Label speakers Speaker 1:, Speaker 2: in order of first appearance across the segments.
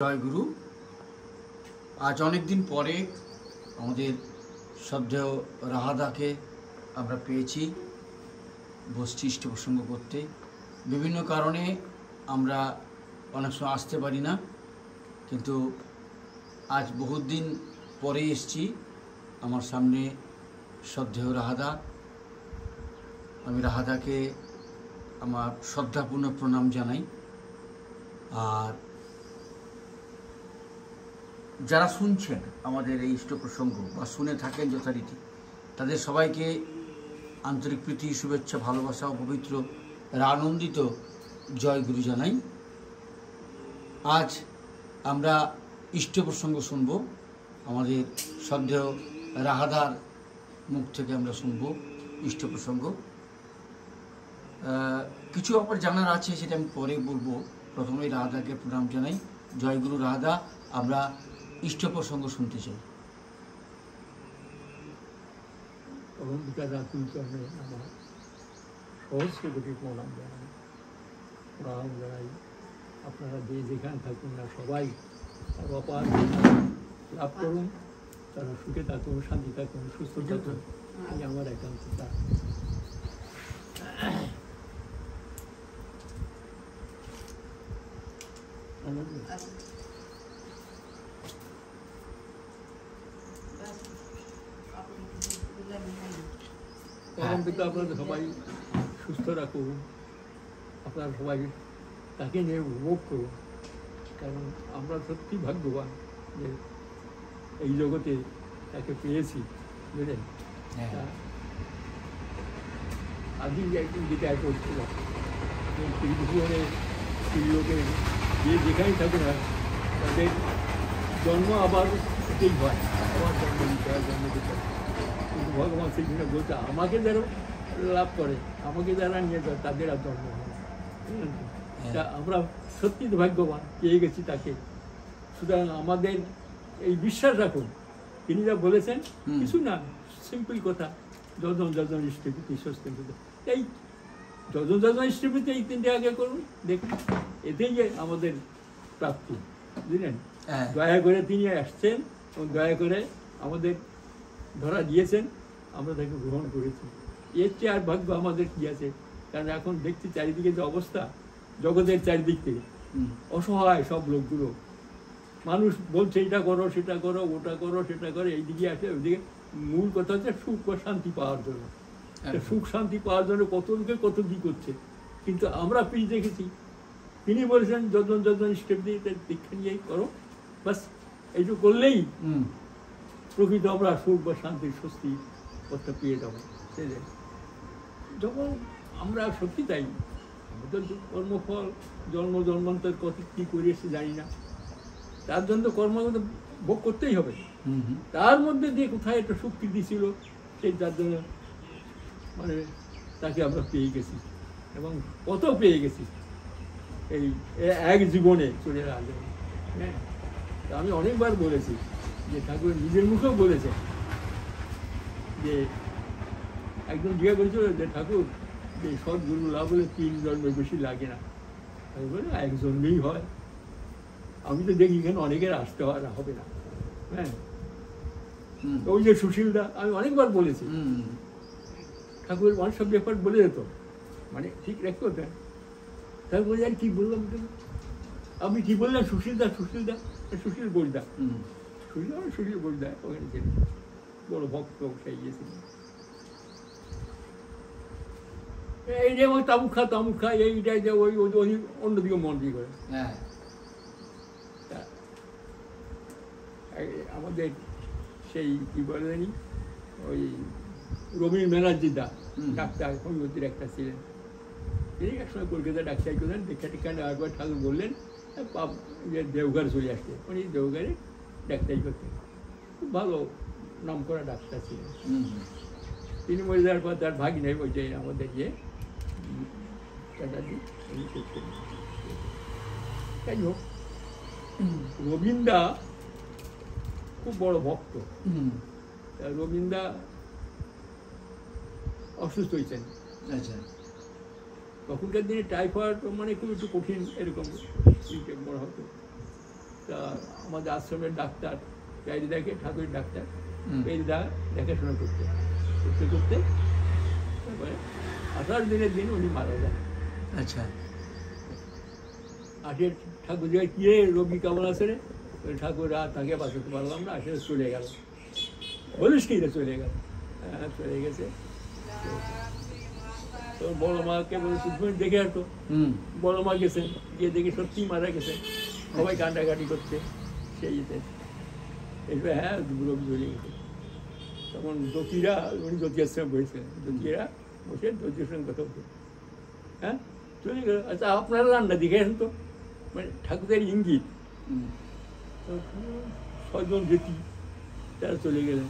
Speaker 1: জয় গুরু। আজ অনেক দিন পরে আমাদের শ্রদ্ধেয় রাহাদাকে আমরা পেয়েছি বসছি ইষ্ট প্রসঙ্গ করতে। বিভিন্ন কারণে আমরা অনেক সময় আসতে পারি না, কিন্তু আজ বহুত দিন পরে এসছি। আমার সামনে শ্রদ্ধেয় রাহাদা। আমি রাহাদাকে আমার শ্রদ্ধাপূর্ণ প্রণাম জানাই। আর যারা শুনছেন আমাদের এই ইষ্ট প্রসঙ্গ বা শুনে থাকেন যথারীতি, তাদের সবাইকে আন্তরিক প্রীতি, শুভেচ্ছা, ভালোবাসা ও পবিত্র আনন্দিত জয় গুরু জানাই। আজ আমরা ইষ্ট প্রসঙ্গ শুনব। আমাদের শ্রদ্ধেয় রাহাদার মুখ থেকে আমরা শুনব ইষ্ট প্রসঙ্গ। কিছু ব্যাপার জানার আছে, সেটা আমি পরে বলবো। প্রথমেই রাহাদাকে প্রণাম জানাই। জয় গুরু রাহাদা, আমরা ইষ্ট প্রসঙ্গ শুনতে চাই।
Speaker 2: অনন্তিকা রাতুল চরণে আমার সহস্র কোটি প্রণাম জানাই। আপনারা যে যেখানে থাকুন না, সবাই তার অপার লাভ করুন, তারা সুখে থাকুন, শান্তি থাকুন, সুস্থ থাকুন, এই আমার একান্ত চাই। অনন্তিকা আপনারা সবাই সুস্থ রাখুন, আপনারা সবাই তাকে নিয়ে উপভোগ করুন। কারণ আমরা সত্যি ভাগ্যবান যে এই জগতে তাকে পেয়েছি, বুঝলেন। আদি একদিন গীতায় পড়ছিল জীবনে স্ত্রী লোকের যে যেখানেই থাকে না, তাদের জন্ম আবার এটাই হয়, আবার জন্ম দিতে হয়, জন্ম দিতে হয়। কিন্তু ভগবান সেখানে বলছে আমাকে যারা লাভ করে, আমাকে যারা নিয়ে যায়, তাদের আর জন্ম হয়। তা আমরা সত্যি ভাগ্যবান পেয়ে গেছি তাকে। সুতরাং আমাদের এই বিশ্বাস রাখুন, তিনি যা বলেছেন কিছু না, সিম্পল কথা, যজন যজন ইষ্টপ্রীতি স্বস্তিপ্রীতি, এই যজন যজন ইষ্টপ্রীতি এই তিনটে আগে করুন, দেখুন এতেই যে আমাদের প্রাপ্তি, বুঝলেন। দয়া করে তিনি আসছেন এবং দয়া করে আমাদের ধরা দিয়েছেন, আমরা তাকে গ্রহণ করেছি। এর চেয়ে আর ভাগ্য আমাদের কি আছে? কারণ এখন দেখছি চারিদিকে যে অবস্থা, জগতের চারিদিক থেকে অসহায় সব লোকগুলো, মানুষ বলছে এটা করো, সেটা করো, ওটা করো, সেটা করো, এইদিকে আসে ওইদিকে। মূল কথা হচ্ছে সুখ ও শান্তি পাওয়ার জন্য। সুখ শান্তি পাওয়ার জন্য কত লোকে কত কি করছে, কিন্তু আমরা পিছ দেখেছি। তিনি বলেছেন যজন যজন স্টেপ দিয়ে দীক্ষা নিয়েই করো, বাস এইটুকু করলেই প্রকৃত আমরা সুখ বা শান্তির স্বস্তি পথটা পেয়ে যাবো। যখন আমরা সত্যি তাই, আমাদের কর্মফল জন্ম জন্মান্তর কত কী করে এসে জানি না, তার জন্য কর্ম ভোগ করতেই হবে। তার মধ্যে দিয়ে কোথায় একটা স্বীকৃতি ছিল, সেই তার জন্য মানে তাকে আমরা পেয়ে গেছি, এবং কত পেয়ে গেছি এই এক জীবনে চলে আসবে। হ্যাঁ, আমি অনেকবার বলেছি যে ঠাকুর নিজের মুখেও বলেছেন যে একজন জিজ্ঞাসা করেছিল যে ঠাকুর যে সদ্গুরু লাভ হলে 3 জন্মের বেশি লাগে না। আমি বলি এক জন্মেই হয়। আমি তো দেখি এখানে অনেকের আসতে হবে না। হ্যাঁ, ওই যে সুশীলদা, আমি অনেকবার বলেছি, ঠাকুর অনেক সব ব্যাপার বলে যেত, মানে ঠিক রাখতে হতেন। তাই বলে আর কি বললাম, আমি কি বললাম, সুশীলদা সুশীলদা সুশীল বইদা, সুশীল বইদা ওখানে ছিলেন, বড় ভক্ত সেই গিয়েছিলেন। এই যে ওই তামুক খা এইটাই যে ওই অন্যদিকে মন দিয়ে করে। আমাদের সেই কি বলে জানি, ওই রবীন্দ্র ব্যানার্জি দা ডাক্তার, হোমিওপ্যাথির একটা ছিলেন, তিনি একসময় কলকাতা ডাক্তার করলেন, দেখা টেখা নেওয়ার পর ঠাকুর বললেন যে দেওঘর চলে আসতে। উনি দেওঘরে ডাক্তারি করতেন, খুব ভালো নাম করা ডাক্তার ছিলেন। তিনি মরে যাওয়ার পর তার ভাগিনাই ওই যে আমাদের যে যাই হোক, রবীন্দ্রা খুব বড় ভক্ত। রবীন্দ্রা অসুস্থ হয়েছেন। তখনকার দিনে টাইফয়েড মানে খুব একটু কঠিন, এরকম মনে হতো। তা আমাদের আশ্রমের ডাক্তার পেরিদাকে, ঠাকুরের ডাক্তার
Speaker 1: হুম।
Speaker 2: পেরিদা দেখাশোনা করতে করতে করতে তারপরে 18 দিনের দিন উনি মারা যান।
Speaker 1: আচ্ছা।
Speaker 2: আসে ঠাকুর জিজ্ঞাসা কি রে রোগী কেমন আছে রে? ঠাকুর আর তাকে বাঁচাতে পারলাম না, আসলে চলে গেল। বলিস কি রে চলে গেল? হ্যাঁ চলে গেছে। তো বড় মাকে বলেছি তুমি দেখে আসতো।
Speaker 1: হুম।
Speaker 2: বড় মা গেছে, গিয়ে দেখি সত্যি মারা গেছে, সবাই কান্ডাকাটি করছে সেই ইয়েতে। এইবার হ্যাঁ রোগ চলে গেছে। তখন জ্যোতিরা, উনি জ্যোতির সঙ্গে বসেছিলেন, জ্যোতিরা বসে জ্যোতির সঙ্গে কথা বলছে। হ্যাঁ চলে গেল। আচ্ছা আপনারা রান্না দেখে আসেন তো, মানে ঠাকুরের ইঙ্গিত।
Speaker 1: হুম।
Speaker 2: 6 জন যেতি তারা চলে গেলেন,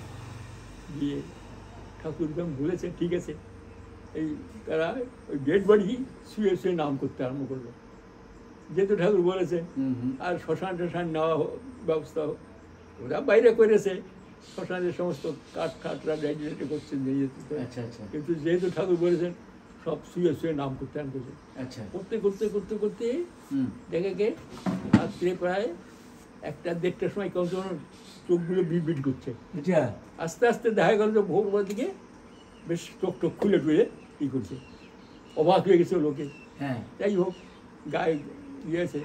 Speaker 2: গিয়ে ঠাকুর যখন বলেছে ঠিক আছে, এই তারা ওই ডেড বডি শুয়ে শুয়ে নাম করতে আরম্ভ করলো, যেহেতু ঠাকুর বলেছে।
Speaker 1: হুম। হুম।
Speaker 2: আর শ্মশান টশান নেওয়া ব্যবস্থা ওরা বাইরে করেছে, শ্মশানের সমস্ত কাঠ ঠাটরা রেডি করছে নিয়ে যেতে।
Speaker 1: আচ্ছা আচ্ছা
Speaker 2: কিন্তু যেহেতু ঠাকুর বলেছেন সব শুয়ে শুয়ে নাম করতে আরম্ভ করছে।
Speaker 1: আচ্ছা।
Speaker 2: করতে করতে করতে করতে
Speaker 1: হুম।
Speaker 2: দেখে গে রাত্রে প্রায় 1-1:30টার সময় কেমন যেন চোখগুলো বিড়বিড় করছে।
Speaker 1: আচ্ছা।
Speaker 2: আস্তে আস্তে দেখা গেল যে ভোরবেলার দিকে বেশ চোখ টোক খুলে টুলে ই করছে, অবাক হয়ে গেছে লোকে।
Speaker 1: হ্যাঁ।
Speaker 2: যাই হোক গায়ে ইয়েছে,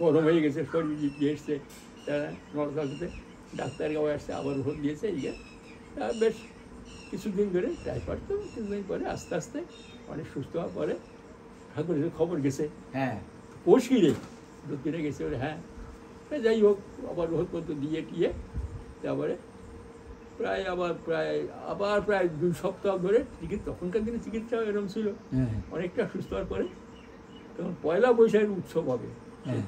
Speaker 2: গরম হয়ে গেছে, শরীর ইয়ে এসছে, তারা নরকাতে ডাক্তারকে আবার আসছে, আবার ভোট দিয়েছে। ইয়ে বেশ কিছুদিন ধরে টাইফয়েড, তো কিছুদিন পরে আস্তে আস্তে অনেক সুস্থ হওয়ার পরে ঠাকুরের খবর গেছে।
Speaker 1: হ্যাঁ।
Speaker 2: কোষ কিরে দক্ষিণে গেছে বলে হ্যাঁ। যাই হোক আবার ওষুধপত্র দিয়ে টিয়ে তারপরে প্রায় 2 সপ্তাহ ধরে চিকিৎসা, তখনকার দিনে চিকিৎসা এরকম ছিল,
Speaker 1: হ্যাঁ।
Speaker 2: অনেকটা সুস্থ হওয়ার পরে তখন পয়লা বৈশাখের উৎসব হবে।
Speaker 1: হ্যাঁ।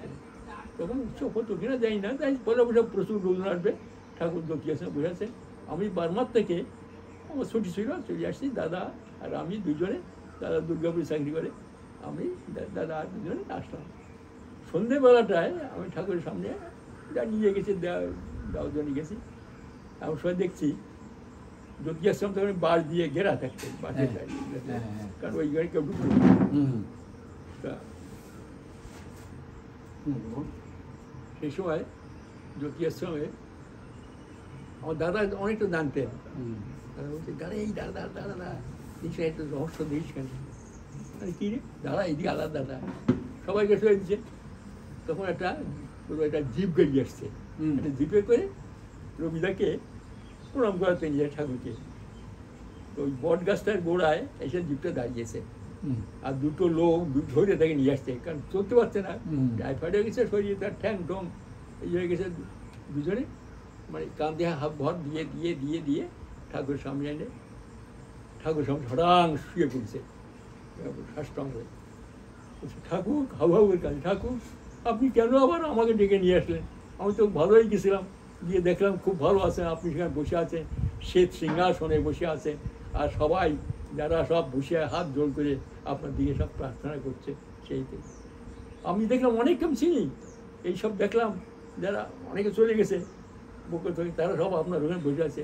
Speaker 2: তখন উৎসব হতো কিনা যাই না, তাই পয়লা বৈশাখ প্রচুর লোকজন আসবে। ঠাকুর দক্ষিণে বসে আছে। আমি বার্মার থেকে, আমার ছুটি ছিল, চলে আসছি, দাদা আর আমি দুজনে। দাদা দুর্গাপুরে চাকরি করে, আমি দাদা আর দুজনে আসলাম। সন্ধেবেলাটায় আমি ঠাকুরের সামনে যা নিয়ে গেছি দেওয়ার জন্য গেছি, আমি সবাই দেখছি জ্যোতি আশ্রম তখন বাস দিয়ে ঘেরা থাকছে, বাসের গাড়ি, কারণ ওই গাড়ি কেউ ঢুকলো না।
Speaker 1: হুম।
Speaker 2: তা
Speaker 1: হুম।
Speaker 2: সেই সময় জ্যোতি আশ্রমে আমার দাদা অনেকটা জানতেন।
Speaker 1: হুম।
Speaker 2: দাদা বলছে দাদা এই দাদা দাদা দাদা দিস একটা রহস্য দিস কেন? মানে কী রে দাদা এইদিকে আলাদা দাদা, সবাইকে শুয়ে দিচ্ছে। তখন একটা জিপ গাড়ি আসছে,
Speaker 1: হুম।
Speaker 2: একটা জিপে করে রবিদাকে প্রণাম করাতে নিয়ে ঠাকুরকে। তো ওই বট গাছটার গোড়ায় এসে জিপটা দাঁড়িয়েছে,
Speaker 1: হুম।
Speaker 2: আর দুটো লোক ধরে তাকে নিয়ে আসছে, কারণ চলতে পারছে না,
Speaker 1: হুম।
Speaker 2: টাইফয়েড হয়ে গেছে শরীরে, তার ঠ্যাং ঠং এই হয়ে গেছে। দুজনে মানে কাঁধে হাত ভর দিয়ে দিয়ে দিয়ে দিয়ে ঠাকুর সামনে এনে ঠাকুর সামনে হঠাৎ শুয়ে পড়ছে সাষ্টাঙ্গ হয়ে। ঠাকুর হাবুর কাছে, ঠাকুর আপনি কেন আবার আমাকে ডেকে নিয়ে আসলেন? আমি তো ভালোই গেছিলাম, গিয়ে দেখলাম খুব ভালো আছেন, আপনি সেখানে বসে আছেন, শ্বেত সিংহাসনে বসে আছেন, আর সবাই যারা সব বসে হাত জোড় করে আপনার দিকে সব প্রার্থনা করছে। সেইতে আমি দেখলাম অনেক কম চিনি, এইসব দেখলাম যারা অনেকে চলে গেছে বউকে ধরে, তারা সব আপনার ওখানে বসে আছে।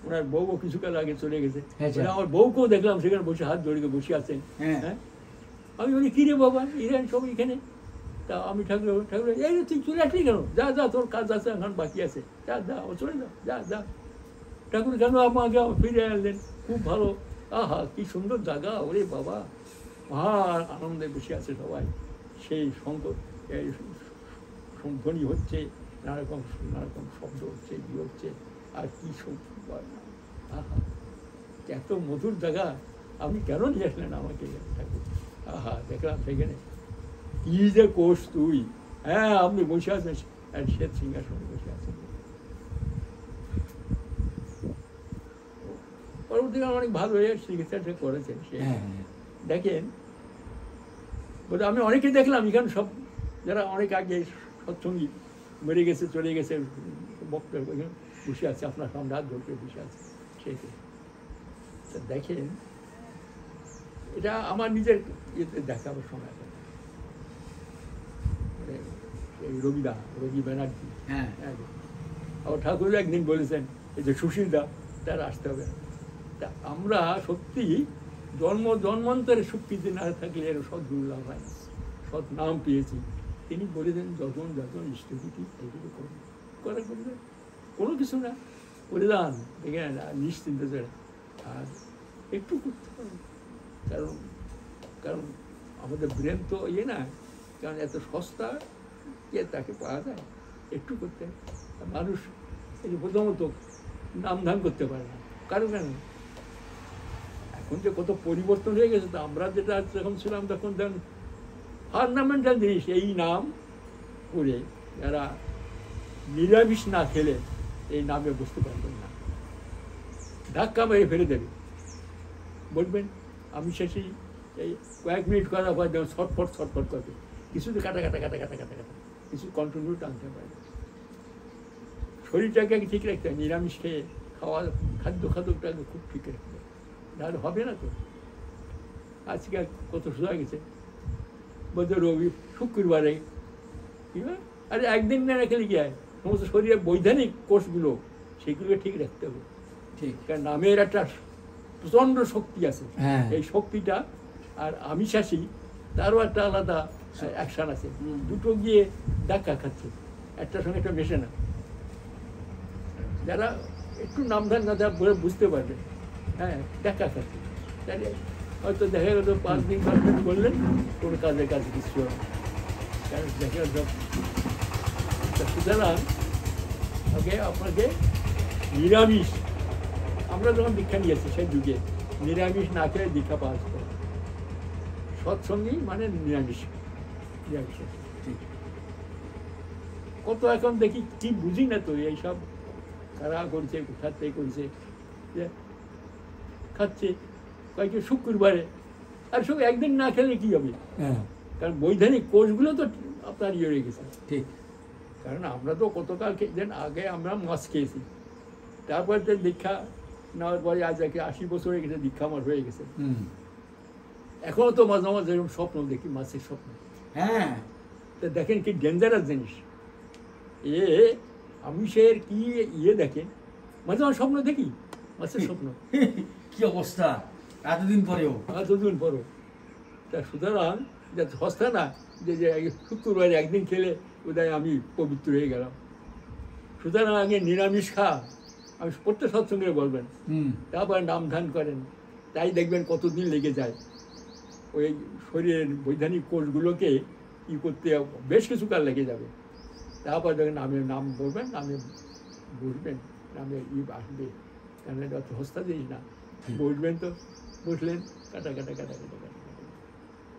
Speaker 2: ওনার বউও কিছুকাল আগে চলে গেছে, আমার বউকেও দেখলাম সেখানে বসে হাত জড়িয়ে বসে আছেন। হ্যাঁ, আমি বলি কী রে বাবা এরা সব এখানে? তা আমি ঠাকুর এই তুই চলে আসলি কেন? যা যা তোর কাজ আছে এখন বাকি আছে, যা যা ও চলে যা যা যা। ঠাকুর কেন আমাকে ফিরে আনলেন? খুব ভালো, আহা কি সুন্দর জায়গা, ওরে বাবা মহা আনন্দে বসে আছে সবাই। সেই ধ্বনি হচ্ছে, নানারকম শব্দ হচ্ছে, ই হচ্ছে, আর কি আহা এত মধুর জায়গা, আপনি কেন নিয়ে আসলেন আমাকে? ঠাকুর আহা দেখলাম সেখানে কি যে কোষ তুই, হ্যাঁ আপনি বসে আছেন শ্বেত সিংহাসনে বসে আছেন। পরবর্তীকালে অনেক ভালো হয়ে চিকিৎসাটা করেছেন সে। দেখেন বলে আমি অনেকে দেখলাম এখানে সব যারা অনেক আগে সৎসঙ্গী মরে গেছে চলে গেছে বক্তা বসে আছে, আপনার সামনে হাত ধরতে বসে আছে। সেই দেখেন এটা আমার নিজের ইয়েতে দেখাবার সময় এই রবি ব্যানার্জি। হ্যাঁ, আবার ঠাকুর একদিন বলেছেন এই যে সুশীলদা তারা আসতে হবে। তা আমরা সত্যি জন্মান্তরে স্বীকৃতি না থাকলে এর সদ্গুরু লাভ হয় না। সৎ নাম পেয়েছি, তিনি বলে দেন যখন যখন ইষ্টভীতি এইগুলো করুন, করার করবে কোনো কিছু না করে যান, দেখেন নিশ্চিন্ত করে। আর একটু করতে পারবেন, কারণ কারণ আমাদের ব্রেন তো ইয়ে না, কারণ এত সস্তা কে তাকে পাওয়া যায়, একটু করতে মানুষ এই যে প্রথমত নাম ধান করতে পারে না, কারণ কেন এখন যে কত পরিবর্তন হয়ে গেছে। তো আমরা যেটা যখন ছিলাম তখন ধরেন ফান্ডামেন্টাল জিনিস এই নাম করে যারা নিরামিষ না খেলে এই নামে বুঝতে পারবেন না, ধাক্কা মেরে ফেলে দেবে, বলবেন আমি শেষেই এই কয়েক মিনিট করার পর যেমন ছটফট ছটফট করবে, কিছু তো কাটা কাটা কাটা কাটা কাটা কাটা কিছু কন্টিনিউ টানতে পারবে। শরীরটাকে ঠিক রাখতে হবে, নিরামিষ খেয়ে খাদ্যটাকে খুব ঠিক রাখতে হবে, নাহলে হবে না তো। আজকে কত সোজা গেছে, বলতে রবি শুক্রবারে কি হয়, আরে একদিন না রাখলে কি হয়, সমস্ত শরীরের বৈধানিক কোষগুলো সেগুলোকে ঠিক রাখতে হবে।
Speaker 1: ঠিক,
Speaker 2: কারণ নামের একটা প্রচণ্ড শক্তি আছে,
Speaker 1: হ্যাঁ।
Speaker 2: এই শক্তিটা আর আমিষাসী তারও একটা আলাদা অ্যাকশান আছে, দুটো গিয়ে ধাক্কা খাচ্ছে, একটার সঙ্গে একটা মেশে না। যারা একটু নামধান না দেওয়া বলে বুঝতে পারবে, হ্যাঁ ধাক্কা খাচ্ছে, তাহলে হয়তো দেখা গেল 5 দিন 5 দিন করলেন কোনো কাজের কাজ কিছু হয় না। কারণ দেখা গেল সুতরাং আপনাকে নিরামিষ, আমরা যখন দীক্ষা নিয়েছি সেই যুগে নিরামিষ না খেলে দীক্ষা পাওয়া যেত, সৎসঙ্গী মানে নিরামিষ। কত এখন দেখি কি বুঝি না তো, এইসব কারা করছে, কোথাতে করছে, যে খাচ্ছে কয়েকটি শুক্রবারে, আর সব একদিন না খেলে কি হবে, কারণ বৈধানিক কোষগুলো তো আপনার ইয়ে হয়ে গেছে।
Speaker 1: ঠিক,
Speaker 2: কারণ আমরা তো কতকাল আগে আমরা মাছ খেয়েছি, তারপর তো দীক্ষা নেওয়ার পরে আজ 80 বছর হয়ে গেছে, দীক্ষা আমার হয়ে গেছে। এখনো তো মাঝে মাঝে এরকম স্বপ্ন দেখি, মাছের স্বপ্ন।
Speaker 1: হ্যাঁ,
Speaker 2: তো দেখেন কি ডেঞ্জারাস জিনিস, আমিষের কি ইয়ে দেখেন, মাঝে মাঝে স্বপ্ন দেখি মাছের স্বপ্ন।
Speaker 1: কি অবস্থা এতদিন পরেও,
Speaker 2: এতদিন পরও। তা সুতরাং যা সস্তা না যে শুক্রবারে একদিন খেলে বোধহয় আমি পবিত্র হয়ে গেলাম। সুতরাং আগে নিরামিষ খা, আমি প্রত্যেক সৎসঙ্গে বলবেন, তারপর নাম ধ্যান করেন, তাই দেখবেন কতদিন লেগে যায় ওই শরীরের বৈধানিক কোষগুলোকে ই করতে, বেশ কিছু কাল লেগে যাবে। তারপর দেখেন নামের নাম বলবেন, নামে বসবেন, নামে আসবে, কেন অত সস্তা জিনিস না। বসবেন তো বসলেন, কাটা কাটা কাটা কাটা কাটা,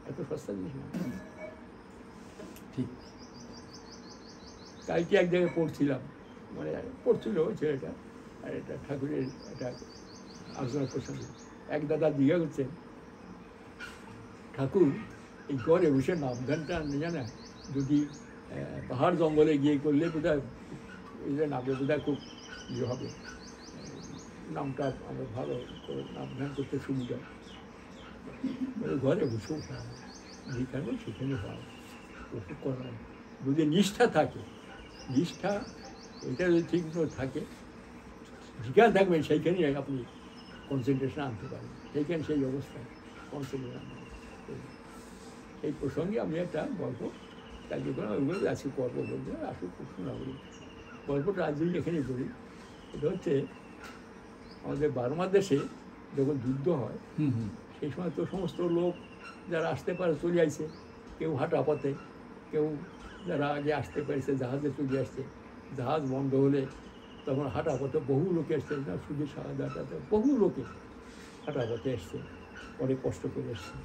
Speaker 2: এত সস্তা জিনিস না।
Speaker 1: ঠিক,
Speaker 2: কালকে এক জায়গায় পড়ছিলাম, মানে পড়ছিল ওই ছেলেটা, আর এটা ঠাকুরের একটা আলোচনা প্রসঙ্গে এক দাদা জিজ্ঞাসা করছেন, ঠাকুর এই ঘরে বসে নাম গানটা জানা, যদি পাহাড় জঙ্গলে গিয়ে করলে বোধহয় এই যে নামে বোধহয় খুব ইয়ে হবে, নামটা আমরা ভালো করে নাম ধ্যান করতে সুবিধা, ঘরে বসেও যেখানে সেখানে হয়, ওষুধ করা যদি নিষ্ঠা থাকে, নিষ্ঠা এটা যদি ঠিক থাকে, যেখানে থাকবেন সেইখানেই আপনি কনসেন্ট্রেশন আনতে পারেন, সেইখানে সেই অবস্থায় কনসেন্ট্রেশন আনতে পারেন। এই প্রসঙ্গে আমি একটা গল্প কাজে করে ওইগুলো আজকে গল্প বলতে আসলে খুব শোনা বলি, গল্পটা আজই এখানে বলি। এটা হচ্ছে আমাদের বার্মা দেশে যখন যুদ্ধ হয়, সেই সময় তো সমস্ত লোক যারা আসতে পারে চলে আসছে, কেউ হাঁটা পথে, কেউ যারা আগে আসতে পেরেছে জাহাজে চলে আসছে, জাহাজ বন্ধ হলে তখন হাঁটা পথে বহু লোকে এসছে, না শুধু সাহায্যে বহু লোকে হাঁটা পথে এসছে, অনেক কষ্ট করে এসছে।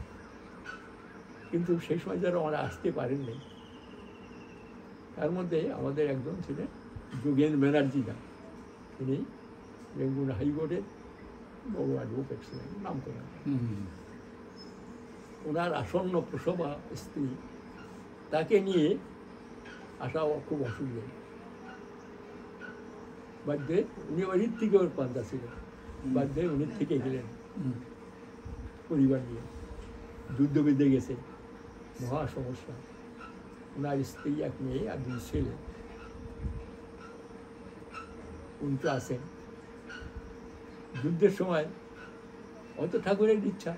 Speaker 2: কিন্তু সেই সময় যারা আমরা আসতে পারেননি, তার মধ্যে আমাদের একজন ছিলেন যোগেন্দ্র ব্যানার্জি দা, তিনি বেঙ্গুল হাইকোর্টের বড় অ্যাডভোকেট ছিলেন, নাম করেন। ওনার আসন্ন প্রসবা স্ত্রী, তাকে নিয়ে আসা খুব অসুবিধা, বাধ্যে উনি ওর থেকে ওর পান্তা ছিলেন, বাধ্যে উনি থেকে গেলেন পরিবার নিয়ে, যুদ্ধ বেঁধে গেছে, মহা সমস্যা। ওনার স্ত্রী, এক মেয়ে আর 2 ছেলে, উনি তো আছেন। যুদ্ধের সময় হয়তো ঠাকুরের ইচ্ছা,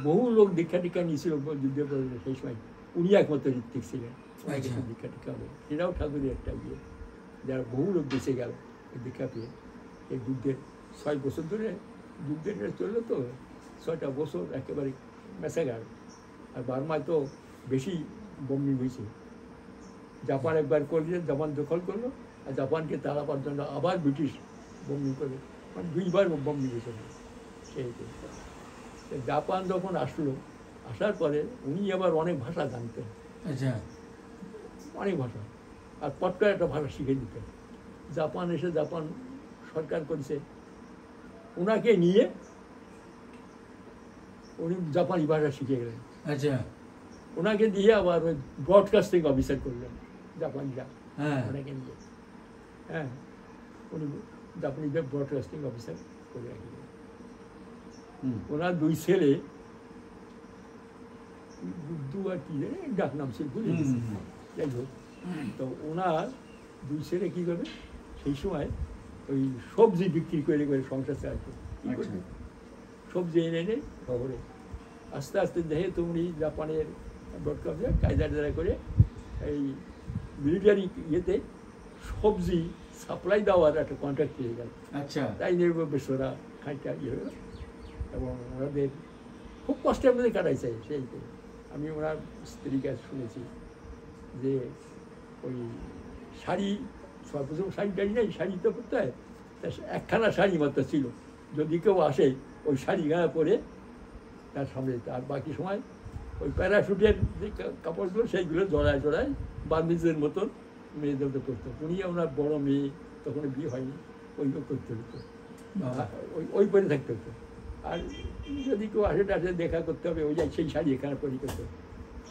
Speaker 2: বহু লোক দীক্ষা টিক্ষা নিয়েছিল যুদ্ধের পরে, সেই সময় উনি একমাত্র ঋত্বিক ছিলেন। ওনার কাছে দীক্ষা টিক্ষা হবে। এরাও ঠাকুরের একটা ইয়ে, যারা বহু লোক বেঁচে গেল এই দীক্ষা পেয়ে। এই যুদ্ধের 6 বছর ধরে যুদ্ধের চললো তো, 6টা বছর একেবারে মেসাগার। আর বার্মায় তো বেশি বম্বিং হয়েছে। জাপান একবার করলে, জাপান দখল করলো, আর জাপানকে তাড়াবার জন্য আবার ব্রিটিশ বম্বিং করে, মানে 2বার বম্বিং হয়েছে সেই। জাপান যখন আসলো, আসার পরে উনি আবার অনেক ভাষা জানতেন,
Speaker 1: আচ্ছা,
Speaker 2: অনেক ভাষা, আর পট করে একটা ভাষা শিখে দিতেন। জাপান এসে জাপান সরকার করেছে, ওনাকে নিয়ে উনি জাপানি ভাষা শিখে গেলেন।
Speaker 1: আচ্ছা,
Speaker 2: ওনাকে দিয়ে আবার ওই ব্রডকাস্টিং অফিসার করলেন জাপানিরা,
Speaker 1: হ্যাঁ,
Speaker 2: ওনাকে নিয়ে। হ্যাঁ, উনি জাপানিদের ব্রডকাস্টিং অফিসার করে রাখলেন। ওনার 2 ছেলে, বুদ্ধু আর কি ডাক নাম ছিল, বুঝলেন, যাই হোক। তো ওনার 2 ছেলে কী করবে, সেই সময় ওই সবজি বিক্রি করে করে সংসার চালাতো। কী করবে, সবজি এনে এনে শহরে আস্তে আস্তে দেখে তুমি জাপানের ব্রডকাস্টার কায়দা করে এই মিলিটারি ইয়েতে সবজি সাপ্লাই দেওয়ার একটা কন্ট্রাক্ট পেয়ে গেল।
Speaker 1: আচ্ছা,
Speaker 2: তাই বেশ ওরা খানিকটা ইয়ে হলো, এবং ওনাদের খুব কষ্টের মধ্যে কাটাইছে সেই। আমি ওনার স্ত্রীর কাছে শুনেছি যে ওই শাড়ি, সর্বপ্রথম শাড়ি টাড়ি নেই, শাড়ি তো করতে হয়, তা একখানা শাড়ি মাত্র ছিল, যদি কেউ আসে ওই শাড়ি গায়ে পরে তার সামনে, আর বাকি সময় ওই প্যারাশুটের যে কাপড়গুলো সেইগুলো জড়ায় জড়ায় বান্দিজের মতন মেয়েদের তো করতে হতো। উনি ওনার বড় মেয়ে, তখন বিয়ে হয়নি, ওইগুলো করতে হতো, ওই পরে থাকতে হতো। আর যদি কেউ আসে টাসে দেখা করতে হবে, ওই যাই সেই শাড়ি এখানে পরি করতে হতো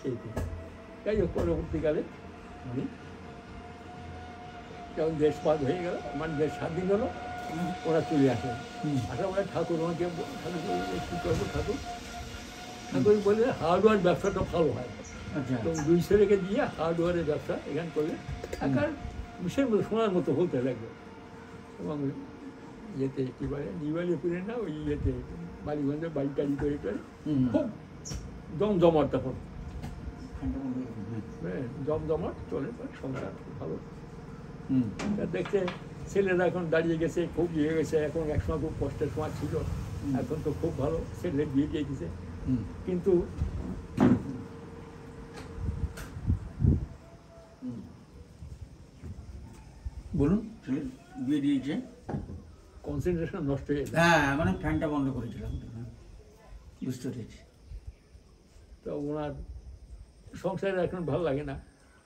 Speaker 2: সেই থেকে। যাই হোক, পরবর্তীকালে উনি যখন দেশ পাক হয়ে গেল, মানে দেশ স্বাধীন হলো, ওরা চলে আসেন। আসা ওরা ঠাকুর, ওনাকে ঠাকুর কী করবো, ঠাকুর বলে হার্ডওয়্যার ব্যবসাটা ভালো হয়। তো 2 ছেলেকে দিয়ে হার্ডওয়্যারের ব্যবসা এখানে করলে একার বিশের মতো সোনার মতো হতে লাগলো। এবং ইয়েতে কী বলে, নিবালিপুরে না, ওই ইয়েতে বালিগঞ্জে বাড়ি টাড়ি করে খুব জমজমাট তখন, হ্যাঁ, জমজমাট চলে, সংসার খুব ভালো। দেখতে ছেলেরা এখন দাঁড়িয়ে গেছে, খুব ইয়ে গেছে। এখন একসময় খুব কষ্টের সময় ছিল, এখন তো খুব ভালো, ছেলে বিয়ে দিয়ে দিছে। কিন্তু
Speaker 1: বলুন, বিয়ে দিয়েছে,
Speaker 2: কনসেন্ট্রেশন নষ্ট হয়ে যায়।
Speaker 1: হ্যাঁ, মানে ফ্যানটা বন্ধ করেছিলাম, বুঝতে পেরেছি।
Speaker 2: তো ওনার সংসারে এখন ভালো লাগে না,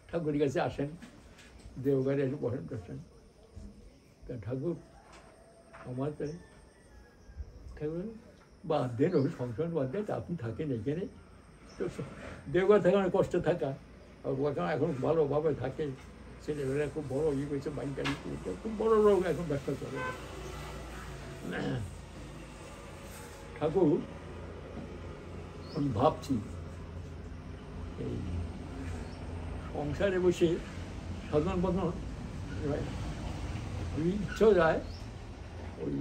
Speaker 2: ঠাকুরের কাছে আসেন, দেওঘরে এসে বসেন করছেন। তা ঠাকুর আমার তাই ঠাকুর বাদ দেন, ওই সংসার বাদ দেন, আপনি থাকেন এখানে। তো দেওঘর থাকে অনেক কষ্ট থাকা, এখন ভালোভাবে থাকে, ছেলেমেয়েরা খুব বড় ইয়ে করেছে, বাড়ি টাড়ি খুব বড় লোক, এখন ব্যবসা চলে। ঠাকুর আমি ভাবছি এই সংসারে বসে সাধারণ প্রধান ইচ্ছা যায় ওই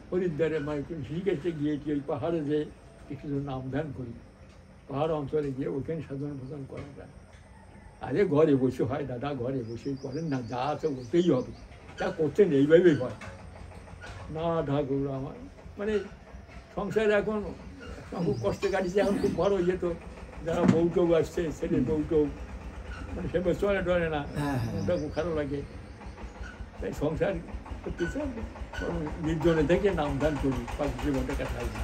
Speaker 2: হরিদ্বারে, মানে ঋষিকেশে গিয়ে কি ওই পাহাড়ে যে একটু নাম ধ্যান করি, পাহাড় অঞ্চলে গিয়ে ওখানে সাধারণ প্রধান করা যায়। আরে ঘরে বসে হয় দাদা, ঘরে বসেই করেন না, যা আছে ওতেই হবে, যা করছেন এইভাবেই হয় না। ঠাকুর আমার মানে সংসারে এখন খুব কষ্টে কাটিয়েছে, এখন খুব বড় ইয়ে, তো যারা বউটৌ আসছে, ছেলে বউটৌ, মানে সেভাবে চলে টলে না, ওটা খুব খারাপ লাগে। তাই সংসার করতেছে, নির্জনে থেকে নাম ধান করি, পাঁচ জীবনটা কাটাই না।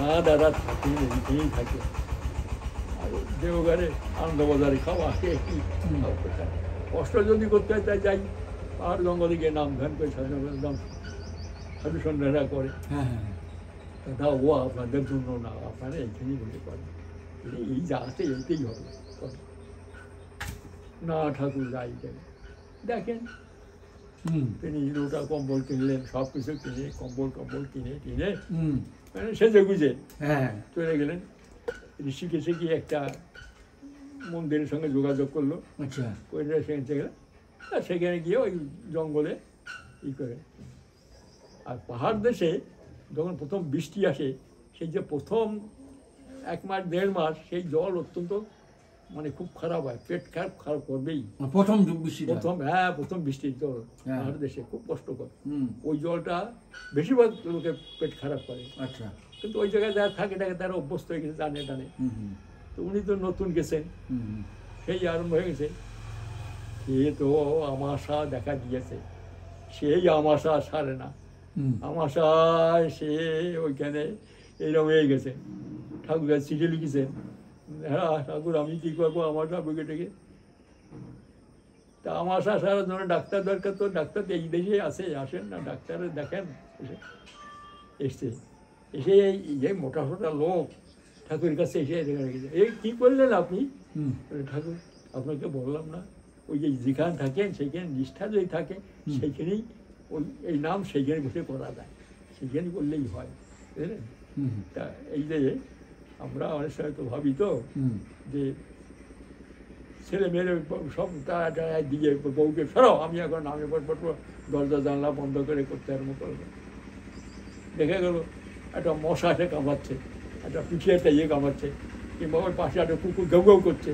Speaker 2: না দাদা থাকে, এইখানেই থাকে। আর দেওঘরে আনন্দবাজারে খাওয়া, কষ্ট যদি করতে হয় তাই যাই, পাহাড় জঙ্গলে গিয়ে নাম ধ্যান করে সাধু সন্ন্যাসীরা করে। দাদা ও আপনাদের জন্য না, আপনারা এইখানেই বলে করেন, এই যা আছে এইতেই হবে। না ঠাকুর যাই দেখেন, তিনি লোটা কম্বল কিনলেন, সব কিছু কিনে, কম্বল কিনে টিনে মানে সেজে গুজে চলে গেলেন। ঋষিকেশে গিয়ে একটা মন্দিরের সঙ্গে যোগাযোগ করলো, সেখানে গেলেন, আর সেখানে গিয়ে ওই জঙ্গলে ই করে। আর পাহাড় দেশে যখন প্রথম বৃষ্টি আসে, সেই যে প্রথম 1 মাস 1.5 মাস সেই জল অত্যন্ত মানে খুব খারাপ হয়, পেট খারাপ খারাপ করবেই।
Speaker 1: প্রথম বৃষ্টি,
Speaker 2: প্রথম বৃষ্টির জল
Speaker 1: হ্যাঁ।
Speaker 2: আমাদের দেশে খুব কষ্টকর।
Speaker 1: হুম,
Speaker 2: ওই জলটা বেশিরভাগ লোকের পেট খারাপ করে,
Speaker 1: আচ্ছা,
Speaker 2: কিন্তু ওই জায়গায় যারা থাকে তারা অভ্যস্ত হয়ে গেছে টানে টানে।
Speaker 1: হুম হুম
Speaker 2: তো উনি তো নতুন গেছেন,
Speaker 1: হুম
Speaker 2: সেই আরম্ভ হয়ে গেছে। সে তো আমাশা দেখা দিয়েছে, সেই আমাশা সারে না।
Speaker 1: হুম,
Speaker 2: আমাশায় সে ওইখানে এইরকম হয়ে গেছে। ঠাকুর কাছে চিঠি লিখেছেন, হ্যাঁ ঠাকুর আমি কী করবো আমাশা বুকে থেকে। তা আমাশা সারার জন্য ডাক্তার দরকার, তো ডাক্তার তো এই দেশে আসেন না, ডাক্তার দেখেন। এসছে, এসে এই মোটা সোটা লোক ঠাকুরের কাছে এসে রেখেছে। এই কী করলেন আপনি?
Speaker 1: হুম,
Speaker 2: ঠাকুর আপনাকে বললাম না, ওই যে যেখানে থাকেন সেইখানে নিষ্ঠা যদি থাকে সেইখানেই ওই এই নাম সেইখানে বসে করা যায়, সেইখানে করলেই হয়, বুঝলেন?
Speaker 1: হুম,
Speaker 2: তা এই যে আমরা অনেক সময় তো ভাবি তো
Speaker 1: হুম,
Speaker 2: যে ছেলে মেয়ের সব তারা দিয়ে বউকে সরাও, আমি এখন নামে পড়বো, দরজা জানলা বন্ধ করে করতে আরম্ভ করবো। দেখা গেল একটা মশা এসে কামড়াচ্ছে, একটা পিঠে একটা কামড়াচ্ছে, কিংবা ওই পাশে একটা কুকুর ঘেউ ঘেউ করছে,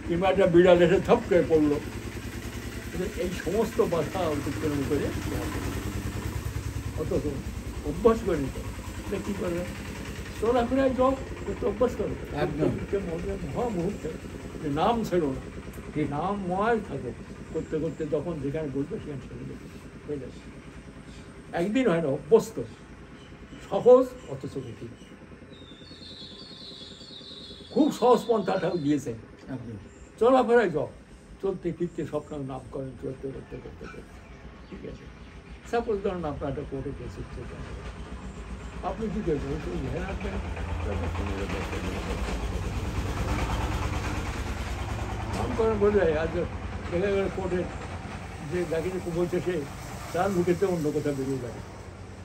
Speaker 2: কিংবা একটা বিড়াল এসে থপ করে পড়লো। এই সমস্ত বাধা অতিক্রম করে অত অভ্যাস করে নিতে এটা কী করবে? চলাফেরায় জব একটু অভ্যাস করবে,
Speaker 1: একদম।
Speaker 2: মহামুহূর্তে নাম ছেড়ো না, নাম ময় থাকো, করতে করতে যখন যেখানে বলবে সেখানে ছেড়ে দেবে, হয়ে যাবে। একদিন হয় না, অভ্যস্ত, সহজ অথচ কঠিন। খুব সহজ পন্থা ঠাকুর দিয়েছেন।
Speaker 1: একদম।
Speaker 2: চলাফেরায় জব, চলতে ফিরতে স্বপ্ন নাম করেন, চলতে করতে করতে করতে, ঠিক আছে। সাপোজ ধরুন আপনার একটা কোর্টে কেস হচ্ছে, আপনি কী করবেন? একটু ধ্যান রাখবেন, নাম করেন বলে আজ দেখা গেল কোর্টে যে যাকে বলছে সে তার মুখেতে অন্য কথা বেরিয়ে যাবে।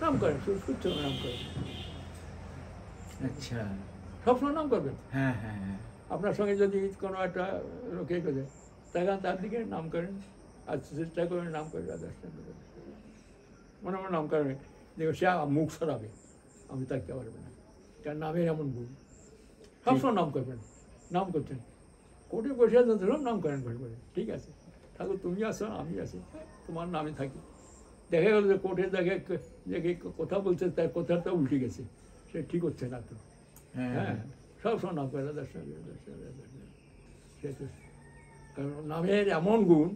Speaker 2: নাম করেন, সুস্থ নাম করেন,
Speaker 1: আচ্ছা,
Speaker 2: সবসময় নাম করবেন।
Speaker 1: হ্যাঁ হ্যাঁ হ্যাঁ,
Speaker 2: আপনার সঙ্গে যদি কোনো একটা লোকে করে তখন তার দিকে নাম করেন, আর চেষ্টা করেন নাম করে মনে মনে নাম করেন, দেখো সে মুখ সরাবে, আমি থাকতে পারবে না, তার নামের এমন গুণ। সবসময় নাম করবেন, নাম করছেন, কোর্টে বসে আছেন ধরুন নাম করেন ঘর করে, ঠিক আছে ঠাকুর তুমি আসো আমি আছি, তোমার নামে থাকি। দেখা গেল যে কোর্টের জায়গায় যে কথা বলছে তার কথাটা উল্টে গেছে, সে ঠিক হচ্ছে না তো, হ্যাঁ সবসময় নাম করে কারণ নামের এমন গুণ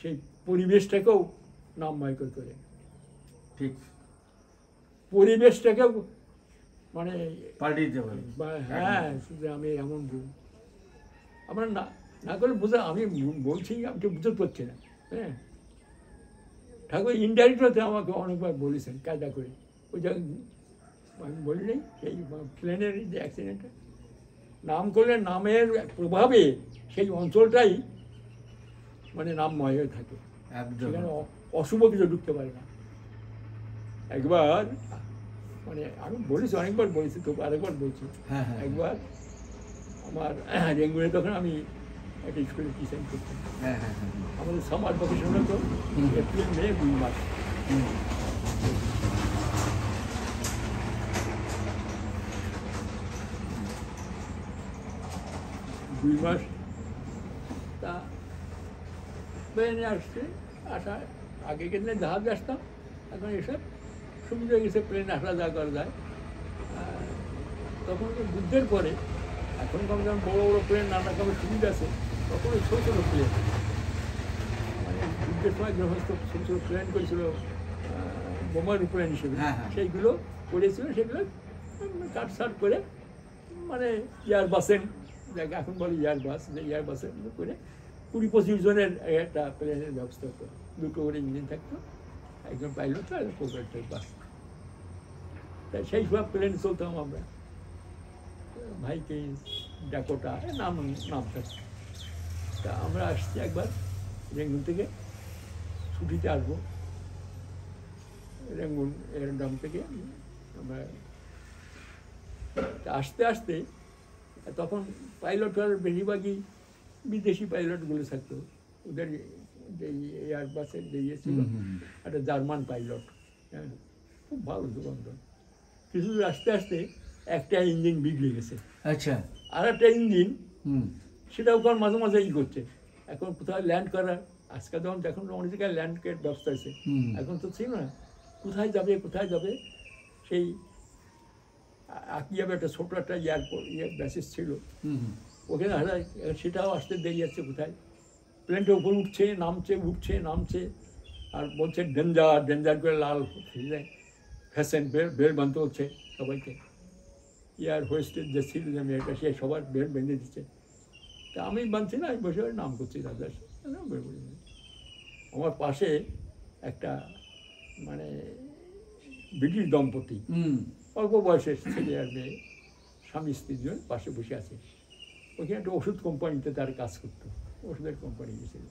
Speaker 2: সেই পরিবেশটাকেও নামময় করে,
Speaker 1: ঠিক,
Speaker 2: পরিবেশটাকেও মানে
Speaker 1: পাল্টে দিতে পারি।
Speaker 2: হ্যাঁ শুধু আমি এমন গুণ আমরা না না করলে বোঝা, আমি বলছি আমি তো বুঝতে পারছি না। হ্যাঁ ঠাকুর ইনডাইরেক্টলি আমাকে অনেকবার বলেছেন কায়দা করে, ওই জায়গায় আমি বলি নাই সেই প্লেনের যে অ্যাক্সিডেন্টটা, নাম করলে নামের প্রভাবে সেই অঞ্চলটাই মানে নামময় হয়ে থাকে,
Speaker 1: একদম।
Speaker 2: সেখানে অশুভ কিছু ঢুকতে পারে না। একবার মানে আমি বলেছি, অনেকবার বলেছি, তো আরেকবার বলছি।
Speaker 1: হ্যাঁ হ্যাঁ,
Speaker 2: একবার আমার রেঙ্গুনে তখন আমি একটা স্কুলে টিউশন করতাম।
Speaker 1: হ্যাঁ হ্যাঁ হ্যাঁ,
Speaker 2: আমাদের সামার ভ্যাকেশন হতো এপ্রিল মে 2 মাস।
Speaker 1: হুম,
Speaker 2: 2 মাস তা প্লেনে আসছে, আসা আগে কিন্তু জাহাজে আসতাম, এখন এসব সুবিধা হয়ে গেছে, প্লেন আসা যা করা যায়। তখন যুদ্ধের পরে এখন যেমন বড়ো বড়ো প্লেন নানা রকমের সুবিধা আছে, তখন ওই ছোটো ছোটো প্লেন, মানে যুদ্ধের সময় যে সমস্ত ছোটো ছোটো প্লেন করেছিল বোমার প্লেন হিসেবে,
Speaker 1: হ্যাঁ, হ্যাঁ।
Speaker 2: সেইগুলো করেছিল, সেগুলো কাট সাট করে মানে এয়ার বাসের জায়গা, এখন বলে এয়ার বাস, যে এয়ার বাসের করে 20-25 জনের একটা প্লেনের ব্যবস্থা হতো, 2টো করে ইঞ্জিন থাকতো, একজন পাইলট আর প্রোপাইলটের বাস। তাই সেই সব প্লেন চলতাম আমরা, ভাইকিংস, ডাকোটা, নাম থাকতো। তা আমরা আসছি একবার রেঙ্গুন থেকে, ছুটিতে আসবো, রেঙ্গুন এরডাম থেকে আমরা আসতে আসতে তখন পাইলট আর বেশিরভাগই বিদেশি পাইলটগুলো থাকতো, ওদের যে এয়ার বাসের যে ইয়ে ছিল একটা জার্মান পাইলট, হ্যাঁ খুব ভালো সুগন্ধ। কিছু আস্তে আস্তে একটা ইঞ্জিন বিগড়ে গেছে,
Speaker 1: আচ্ছা,
Speaker 2: আর একটা ইঞ্জিন সেটা ওখানে মাঝে মাঝে ই করছে। এখন কোথায় ল্যান্ড করার, আজকাল যখন এখন অনেক জায়গায় ল্যান্ডের ব্যবস্থা আছে, এখন তো ছিল না। কোথায় যাবে সেই আকিয়াবে একটা ছোটো একটা এয়ারপোর্ট বেসিস ছিল, ওখানে হারায়, সেটাও আসতে দেরি আছে। কোথায় প্লেনটা উপর উঠছে নামছে, আর বলছে ডেঞ্জার করে লাল ফ্যাশন বেল বাঁধতে হচ্ছে সবাইকে। এয়ার হোস্টের যে ছিল যে মেয়েটা, সে সবার বেল বেঁধে দিচ্ছে। তা আমি বাঁধছি না, আমি বসে নাম করছি দাদা। আমার পাশে একটা মানে ব্রিটিশ দম্পতি, অল্প বয়সের ছেলে আর মেয়ে, স্বামী স্ত্রী দুজন পাশে বসে আছে। ওইখানে একটা ওষুধ কোম্পানিতে তার কাজ করতো, ওষুধের কোম্পানি গেছিল।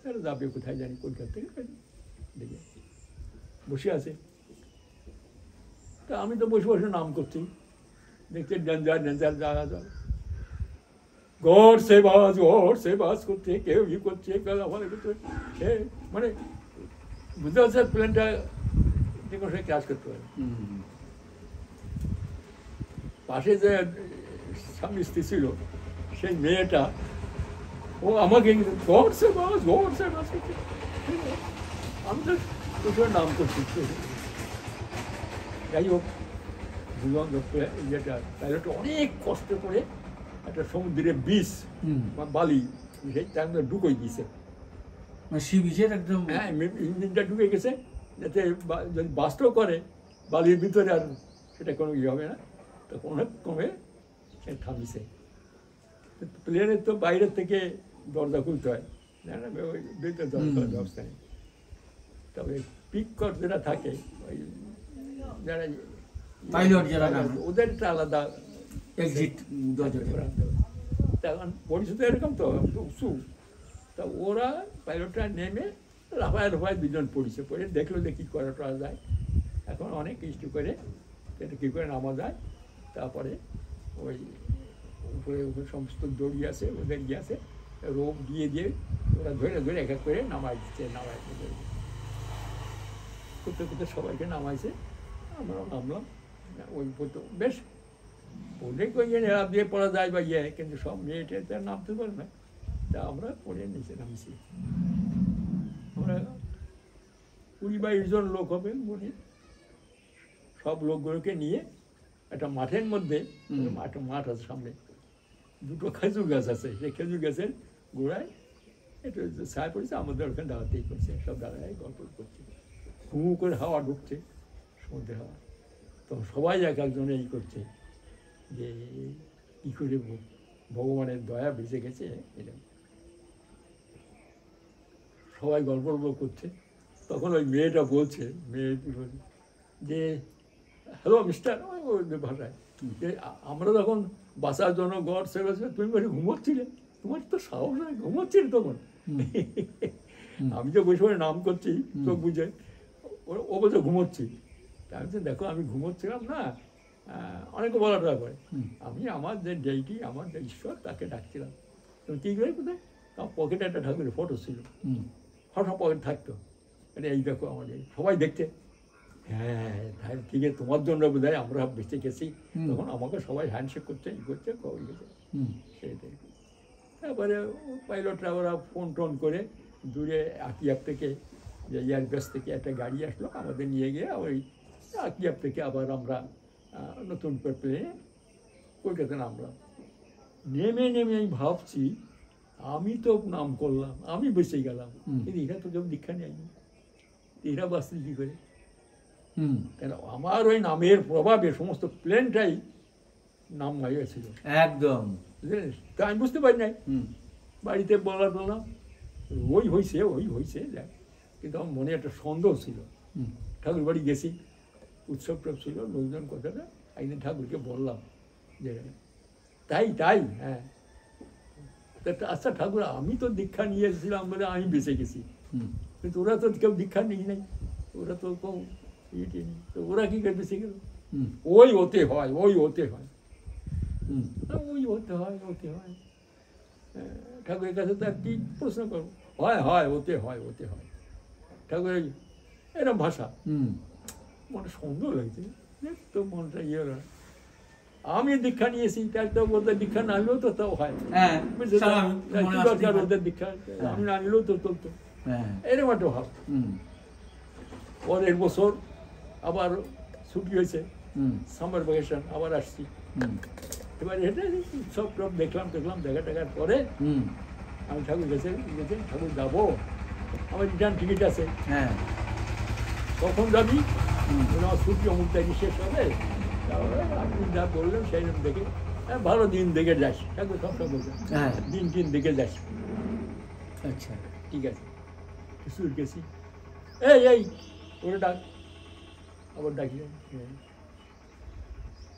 Speaker 2: তারা যাবে কোথায় জানি, কলকাতা থেকে দেখে বসে আছে। তা আমি তো বসে নাম করছি, দেখছি ডেঞ্জার যা ঘর সে বাস করছে, কেউ ই করছে, কেউ আমাদের করছে, মানে বুঝতে পারছে প্লেনটা যে কোনো সময় ক্র্যাশ করতে পারে। পাশে যে স্বামী স্ত্রী ছিল, সেই মেয়েটা ও আমাকে ঘর সে বাস করছে। আমি তো প্রচুর নাম করছি। যাই হোক, ভূগোল ইয়েটা পাইলটটা অনেক কষ্ট করে একটা সমুদ্রের বিষ বা বালি সেই তার মধ্যে ঢুকে গিয়েছে।
Speaker 1: সি বিচের একদম,
Speaker 2: হ্যাঁ, ইঞ্জিনটা ঢুকে গেছে, যাতে যদি বাস্টও করে বালির ভিতরে আর সেটা কোনো ইয়ে হবে না। তো কোনো কমে সে থামিছে। প্লেনের তো বাইরের থেকে দরজা খুলতে হয়, ওই ভিতরে দরজা ব্যবস্থা নেই। তবে পিক কর যেটা থাকে, ওই যারা
Speaker 1: পাইলট যারা,
Speaker 2: ওদের একটা আলাদা
Speaker 1: এক্সিট দরজা।
Speaker 2: তখন পরিস্থিতি এরকম তো উঁচু, তা ওরা পাইলটটা নেমে রাফায় দুজন পড়ে দেখলো যে কী করা যায়। এখন অনেক কিছু করে এটা কী করে নামা যায়। তারপরে ওই উপরে সমস্ত দড়ি আছে, ওদের ইয়ে আছে, রোপ দিয়ে ওরা ধরে এক এক করে নামাই করতে সবাইকে নামাইছে। আমরাও নামলাম। ওই বেশ অনেক ওই নেড়াপ দিয়ে পড়া যায় বা ইয়ে, কিন্তু সব মেয়েটা নামতে পারে না। তা আমরা পড়ে নিচে নামছি। আমরা 20-22 জন লোক হবে মনে। সব লোকগুলোকে নিয়ে একটা মাঠের মধ্যে, একটা মাঠ আছে সামনে, দুটো খেজুর গাছ আছে, সেই খেজুর গাছের গোড়ায় একটু ছায়া পড়েছে, আমাদের ওখানে দাঁড়াতেই করছে, সব দাঁড়ায় গল্প করছে। হু করে হাওয়া ঢুকছে, সমুদ্রের হাওয়া। তো সবাই এক একজনে এই করছে যে কী করে ভগবানের দয়া বেঁচে গেছে, এরকম সবাই গল্প করছে। তখন ওই মেয়েটা বলছে, যে হ্যালো মিস্টার, ওই ভাষায়, যে আমরা তখন বাঁচার জন্য গড় সেরেছে, তুমি বলে ঘুমোচ্ছিলে, তোমার তো সাহস নয়, ঘুমোচ্ছিলে তখন। আমি তো বসে নাম করছি চোখ বুঝে, ও বলছে ঘুমোচ্ছি। আমি তো দেখো আমি ঘুমোচ্ছিলাম না, অনেকে বলাটা করে, আমি আমার যে ডেইটি, আমার যে ঈশ্বর, তাকে ডাকছিলাম। তুমি কী করে কোথায়? আমার পকেটে একটা ঠাকুরের ফটো ছিল, ফটো পকেট থাকতো। মানে এই দেখো আমাদের সবাই দেখতে, হ্যাঁ ঠিক আছে, তোমার জন্য বোধ হয় আমরা বেঁচে গেছি। তখন আমাকে সবাই হ্যান্ডশেক করছে, ই করছে, খবর গেছে সেইটাই। তারপরে পাইলটরা ওরা ফোন টোন করে দূরে আকিয়াব থেকে, যে এয়ারবেস থেকে একটা গাড়ি আসলো, আমাদের নিয়ে গিয়ে ওই আকিয়াব থেকে আবার আমরা নতুন করে প্লেনে কলকাতা নামলাম। নেমে আমি ভাবছি, আমি তো নাম করলাম, আমি বেঁচে গেলাম, কিন্তু এরা তো কেউ দীক্ষা নেয়নি, এরা বাঁচতে কী করে? কেন আমার ওই নামের প্রভাবে সমস্ত প্লেনটাই নাম হয়েছিল
Speaker 1: একদম,
Speaker 2: বুঝলেন? তা আমি বুঝতে পারি নাই, বাড়িতে বললাম ওই হয়েছে দেখ। কিন্তু আমার মনে একটা সন্দেহ ছিল। ঠাকুর বাড়ি গেছি, উৎসব ছিল, লোকজন কথাটা একদিন ঠাকুরকে বললাম যে তাই হ্যাঁ, আচ্ছা ঠাকুর, আমি তো দীক্ষা নিয়ে এসেছিলাম বলে আমি বেঁচে গেছি, কিন্তু ওরা তো কেউ দীক্ষা নিই নাই, ওরা তো তো ওরা কি করে বেঁচে গেল? ওই হতে হয় ঠাকুরের কাছে তার কি প্রশ্ন করবো? হয় হতে হয় ঠাকুরের এরকম ভাষা। মনে সন্দেহ লাগছে, তো মনটা ইয়ে হয়। আমি দীক্ষা নিয়েছি, তার তো ওদের দীক্ষা না নিলেও তো তাও হয়,
Speaker 1: হ্যাঁ
Speaker 2: বুঝলে?
Speaker 1: স্বাভাবিক,
Speaker 2: কি
Speaker 1: মনে
Speaker 2: দরকার
Speaker 1: আসতেই
Speaker 2: ওদের দীক্ষা, আমি না নিলেও তো চলতো,
Speaker 1: হ্যাঁ
Speaker 2: এরকম একটা ভাব।
Speaker 1: হুম
Speaker 2: পরের বছর আবার ছুটি হয়েছে,
Speaker 1: হুম
Speaker 2: সামার ভ্যাকেশন, আবার আসছি।
Speaker 1: হুম
Speaker 2: এবার হেঁটে সব টপ দেখলাম দেখা টাকার পরে
Speaker 1: হুম
Speaker 2: আমি ঠাকুর গেছে ঠাকুর যাবো, আমার রিটার্ন টিকিট আছে,
Speaker 1: হ্যাঁ
Speaker 2: কখন যাবি?
Speaker 1: হুম
Speaker 2: আমার ছুটি অমুক তারিখ শেষ হবে, তাহলে আপনি যা বললেন সেই রকম দেখে, হ্যাঁ ভালো দিন দেখে যাস, ঠাকুর সবসময় বলছেন
Speaker 1: হ্যাঁ
Speaker 2: দিন দেখে যাস,
Speaker 1: আচ্ছা
Speaker 2: ঠিক আছে। কিছু গেছি, এই ওরে ডাক, আবার ডাকি,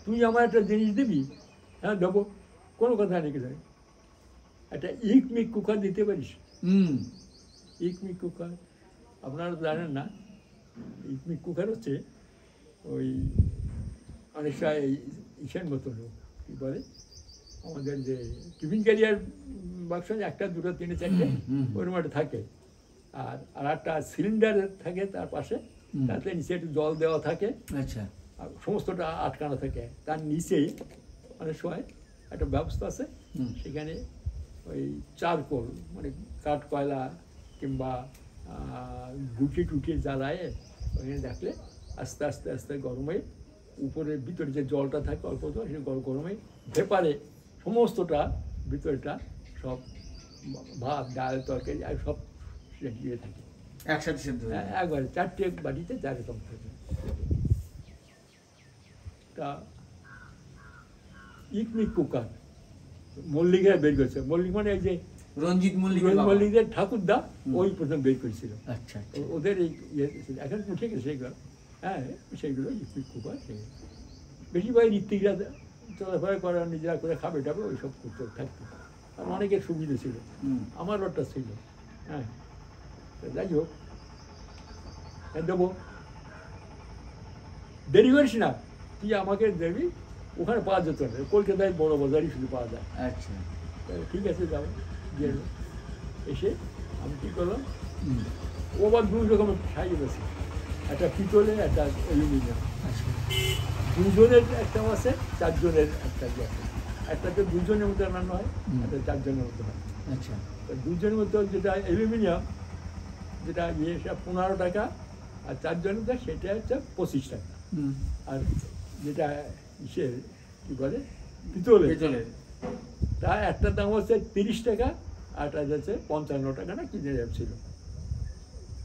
Speaker 2: তুই আমার একটা জিনিস দিবি? হ্যাঁ দেবো, কোনো কথা নেই, কিছু নেই। একটা ইকমিক কুকার দিতে পারিস?
Speaker 1: হুম
Speaker 2: ইকমিক কুকার আপনারা জানেন না, ইকমিক কুকার হচ্ছে ওই অনেকটা ইসের মতন, কী বলে আমাদের যে টিফিন ক্যারিয়ার বাক্স, একটা দুটো তিনটে চারটে ওরকম একটা থাকে, আর একটা সিলিন্ডার থাকে তার পাশে, তাতে নিচে একটু জল দেওয়া থাকে,
Speaker 1: আচ্ছা
Speaker 2: আর সমস্তটা আটকানো থাকে, তার নিচেই অনেক সময় একটা ব্যবস্থা আছে, সেখানে ওই চারকোল মানে কাঠ কয়লা কিংবা গুটি টুটি জ্বালায় ওখানে রাখলে আস্তে আস্তে আস্তে গরমে উপরের ভিতরে যে জলটা থাকে অল্প জল, সেই গরমে ভেপারে সমস্তটা ভিতরেটা সব ভাত ডাল তরকারি আর সব দিয়ে থাকে
Speaker 1: একসাথে সেদ্ধ হয়ে যায়।
Speaker 2: একবারে চারটে বাড়িতে চার রকম থাকে। তা ইকমিক কুকার মল্লিকেরা বের করেছে, মল্লিক মানে এই যে
Speaker 1: রঞ্জিত মল্লিক
Speaker 2: মল্লিকের ঠাকুরদা ওই প্রথম বের করেছিল,
Speaker 1: আচ্ছা
Speaker 2: ওদের এই ইয়ে ছিল। এখন উঠে গেছে সেগুলো, হ্যাঁ সেইগুলো ইকমিক কুকার, বেশিরভাগ ঋত্বিকরা চলাফেরা করে, নিজেরা করে খাবে টাবে ওই সব করতে থাকতো, আর অনেকের সুবিধা ছিল, আমার ওটা ছিল, হ্যাঁ যাই হোক, হ্যাঁ দেবো, দেরি করিস না, তুই আমাকে দেবি, ওখানে পাওয়া যেত না, কলকাতায় বড় বাজারই শুধু পাওয়া যায়।
Speaker 1: আচ্ছা
Speaker 2: ঠিক আছে যাবো, দিয়ে এসে আমি কী করলাম, ও আবার দুই রকমের সাইজ আছে, একটা পিতলে একটা অ্যালুমিনিয়াম,
Speaker 1: আচ্ছা
Speaker 2: দুজনের একটাও আছে, চারজনের একটা আছে, একটাতে দুজনের মধ্যে রান্না হয়, একটা চারজনের মধ্যে হয়।
Speaker 1: আচ্ছা
Speaker 2: দুজনের মধ্যে যেটা অ্যালুমিনিয়াম, যেটা ইয়ে সেটা 15 টাকা, আর চারজনের সেটা হচ্ছে 25 টাকা, আর যেটা ইসের কী বলে পিতলের, তা একটা দাম হচ্ছে 30 টাকা, আরটা যাচ্ছে 55 টাকা না কি ছিল।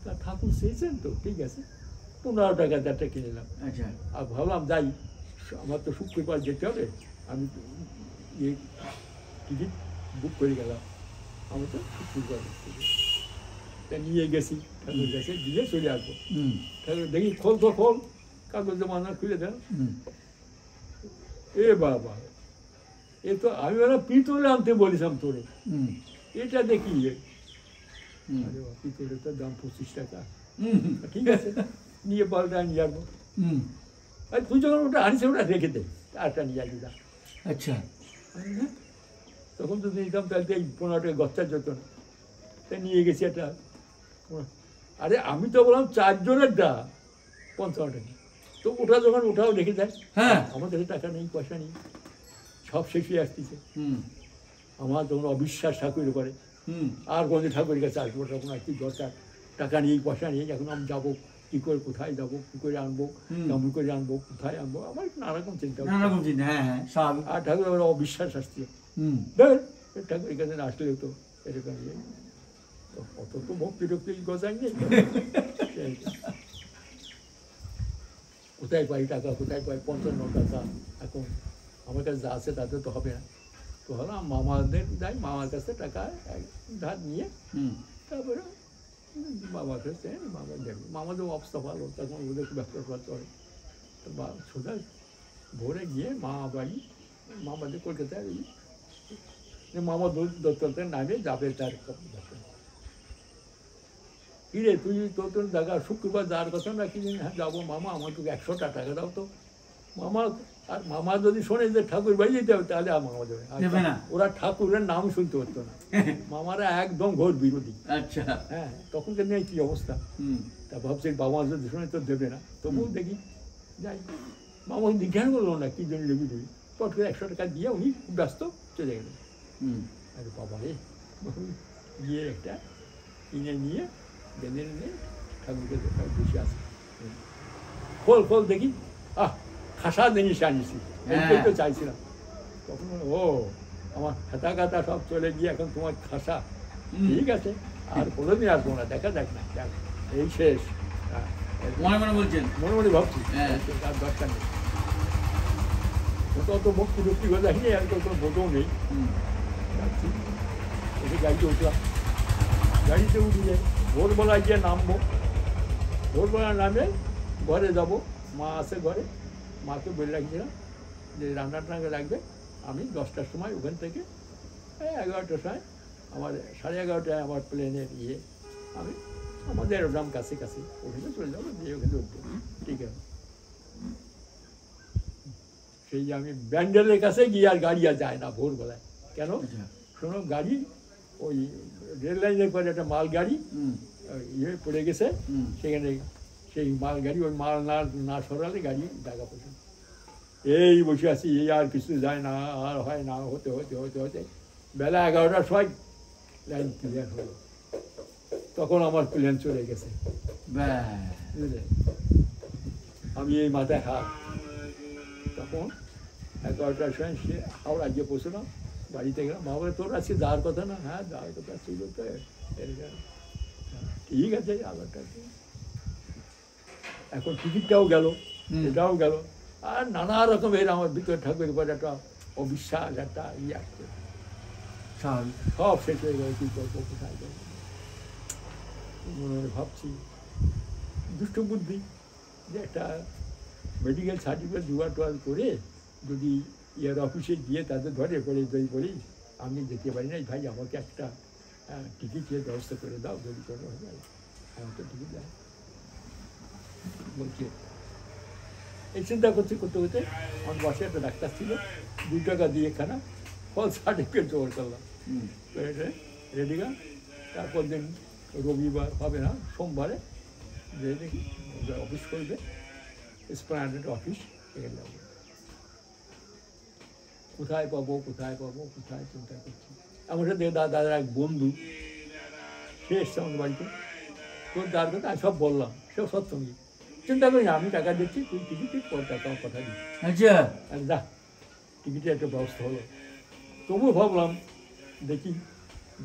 Speaker 2: তা ঠাকুর চেয়েছেন তো ঠিক আছে, 15 টাকা চারটা কিনে নিলাম।
Speaker 1: আচ্ছা
Speaker 2: আর ভাবলাম যাই, আমার তো শুক্রবার যেতে হবে, আমি ইয়ে টিকিট বুক করে গেলাম, আমার তো শুক্রবার তা নিয়ে গেছি, ঠাকুর কাছে দিয়ে চলে আসবো। ঠাকুর দেখি খোল তো খোল, কাগজ জমানা খুলে দেন, এ বাবা, এ তো আমি বললাম পিতলে আনতে বলেছিলাম তোরে, এটা দেখি পিতলের তো দাম 25 টাকা, ঠিক আছে নিয়ে পাল্টা নিয়ে যাবো। আর তুই যখন ওটা আনিস ওটা রেখে দে, আরটা নিয়ে আসবি না।
Speaker 1: আচ্ছা
Speaker 2: তখন তো নিতাম, তাহলে এই 15 টাকা গচ্ছার যেত না, তা নিয়ে গেছি একটা। আরে আমি তো বললাম চারজনের দা 55 টাকা, তো ওটা যখন ওটাও রেখে দেয়,
Speaker 1: হ্যাঁ
Speaker 2: আমাদের টাকা নেই পয়সা নেই, সব শেষ হয়ে আসতেছে, আমার তখন অবিশ্বাস ঠাকুর করে, আর কোনো ঠাকুরের কাছে আসবো, তখন আর কি দরকার, টাকা নেই পয়সা নেই, এখন আমি যাবো কী করে, কোথায় যাবো, কী করে আনবো, কেমন করে আনবো, কোথায় আনবো, আমার নানারকম চিন্তা,
Speaker 1: হ্যাঁ সব,
Speaker 2: আর ঠাকুর আমার অবিশ্বাস আসছে, ঠাকুরের কাছে না আসলে তো এরকম অত তো ভক্তি টক্তি গজাই নেই, কোথায় পাই টাকা, কোথায় পাই 55 টাকা, এখন আমার কাছে যা আছে তাতে তো হবে না, তো হলো মামাদের যাই, মামার কাছে টাকা ধার নিয়ে তারপরে বাবার কাছে মামা দেবে, মামাদের অবস্থা ভালো, তখন ওদের ব্যবসা করতে হয়, তো সোজা ভোরে গিয়ে মামা বাড়ি, মামাদের কলকাতায় মামা দত্তর নামে যাবে, তার কিরে তুই তোর জায়গা শুক্রবার যাওয়ার কথা না, কি হ্যাঁ যাবো মামা, আমার তোকে 100 টাকা দাও তো। মামা, আর মামা যদি শোনে যে ঠাকুর বাড়ি যেতে হবে, তাহলে আর মামা দেবে না, ওরা ঠাকুরের নাম শুনতে পারতো না, মামারা একদম ঘোর বিরোধী।
Speaker 1: আচ্ছা
Speaker 2: হ্যাঁ তখনকার নিয়ে কী অবস্থা, তা ভাবছি বাবা যদি শোনে তো দেবে না, তবুও দেখি যাই, মামা জিজ্ঞাসা করলো না কী জন্য দেবি তুই, পট করে 100 টাকা দিয়ে উনি খুব ব্যস্ত চলে গেলেন।
Speaker 1: হুম।
Speaker 2: আরে বাবা রে, গিয়ে একটা কিনে নিয়ে বেঁধে নিয়ে ঠাকুরকে বসে আছে, খোল খোল দেখি, খাসা জিনিস আনিছি, এইটাই তো চাইছিলাম। তখন ও আমার খাতা খাতা সব চলে গিয়ে এখন তোমার খাসা, ঠিক আছে আর কোনোদিন আসবো না, দেখা যাক না, দেখ এই শেষ।
Speaker 1: মনে মনে বলছেন?
Speaker 2: মনে মনে ভাবছি আর দরকার নেই, অত ভক্তি ভক্তি হয়ে যায়নি, আর তো বোধও নেই। যাচ্ছি, এসে গাড়িতে উঠলাম, গাড়িতে উঠিয়ে ভোরবেলায় গিয়ে নামবো, ভোরবেলা নামে ঘরে যাব, মা আছে ঘরে, মাকে বলে রাখছিলাম যে রান্না টান্না রাখবে, আমি 10টার সময় ওখান থেকে 11টার সময় আমার 11:30টায় আমার প্লেনের আমি আমাদের ওরকম কাছে কাছে ওখানে চলে যাবো, দিয়ে ওখানে উঠবো, ঠিক আছে। সেই যে আমি ব্যান্ডেলের কাছে গিয়ে আর গাড়ি আর যায় না ভোরবেলায়, কেন শোনো, গাড়ি ওই রেল লাইনের পরে একটা মাল গাড়ি পড়ে গেছে, সেখানে সেই মাল গাড়ি, ওই মাল না সরালে গাড়ি জায়গা পড়ে, এই বসে আছি, এই আর কিছু যায় না, আর হয় না, হতে হতে হতে হতে বেলা 11টার সময় লাইন ক্লিয়ার হলো, তখন আমার প্লেন চলে গেছে, বুঝলেন, আমি এই মাথায় হাত। তখন 11টার সময় সে হাওড়া গিয়ে পৌঁছলাম, বাড়িতে গেলাম, মা বলে তোর আজকে যাওয়ার কথা না, হ্যাঁ যাওয়ার কথা ছিল তো, ঠিক আছে আলাদা, এখন টিকিটটাও গেল, এটাও গেল, আর নানা রকমের আমার ভিতরে ঠাকুরের উপর একটা অবিশ্বাস, একটা আসছে, সব শেষ হয়ে গেল, কী করবো, কোথায় যাবো, মনে মনে ভাবছি, দুষ্ট বুদ্ধি, যে একটা মেডিকেল সার্টিফিকেট জোগাড় করে যদি অফিসে গিয়ে তাদের ধরে পড়ে বলি আমি যেতে পারি না, ভাই আমাকে একটা টিকিটের ব্যবস্থা করে দাও, যদি কোনো হয় আমার তো টিকিট দেয়, বলছে। এই চিন্তা করতে করতে করতে আমার পাশে একটা ডাক্তার ছিল, 2 টাকা দিয়ে একখানা ফল সার্টিফিকেট জোগাড় করলাম, রেডিগা। তারপর দিন রবিবার হবে না, সোমবারে যে দেখি অফিস করবে, এসপ্ল্যানেড অফিস, এখানে যাবো, কোথায় পাবো কোথায় পাবো কোথায় চিন্তা করছি। আমার সাথে দাদার এক বন্ধু, সে এসছে আমাদের বাড়িতে, তোর দাদার কথা আমি সব বললাম, সেও সৎসঙ্গী, চিন্তা করি না, আমি টাকা দিচ্ছি, তুই টিকিট পর টাকা আমার কথা দিচ্ছি, আর যা টিকিটের একটা ব্যবস্থা হলো। তবুও ভাবলাম দেখি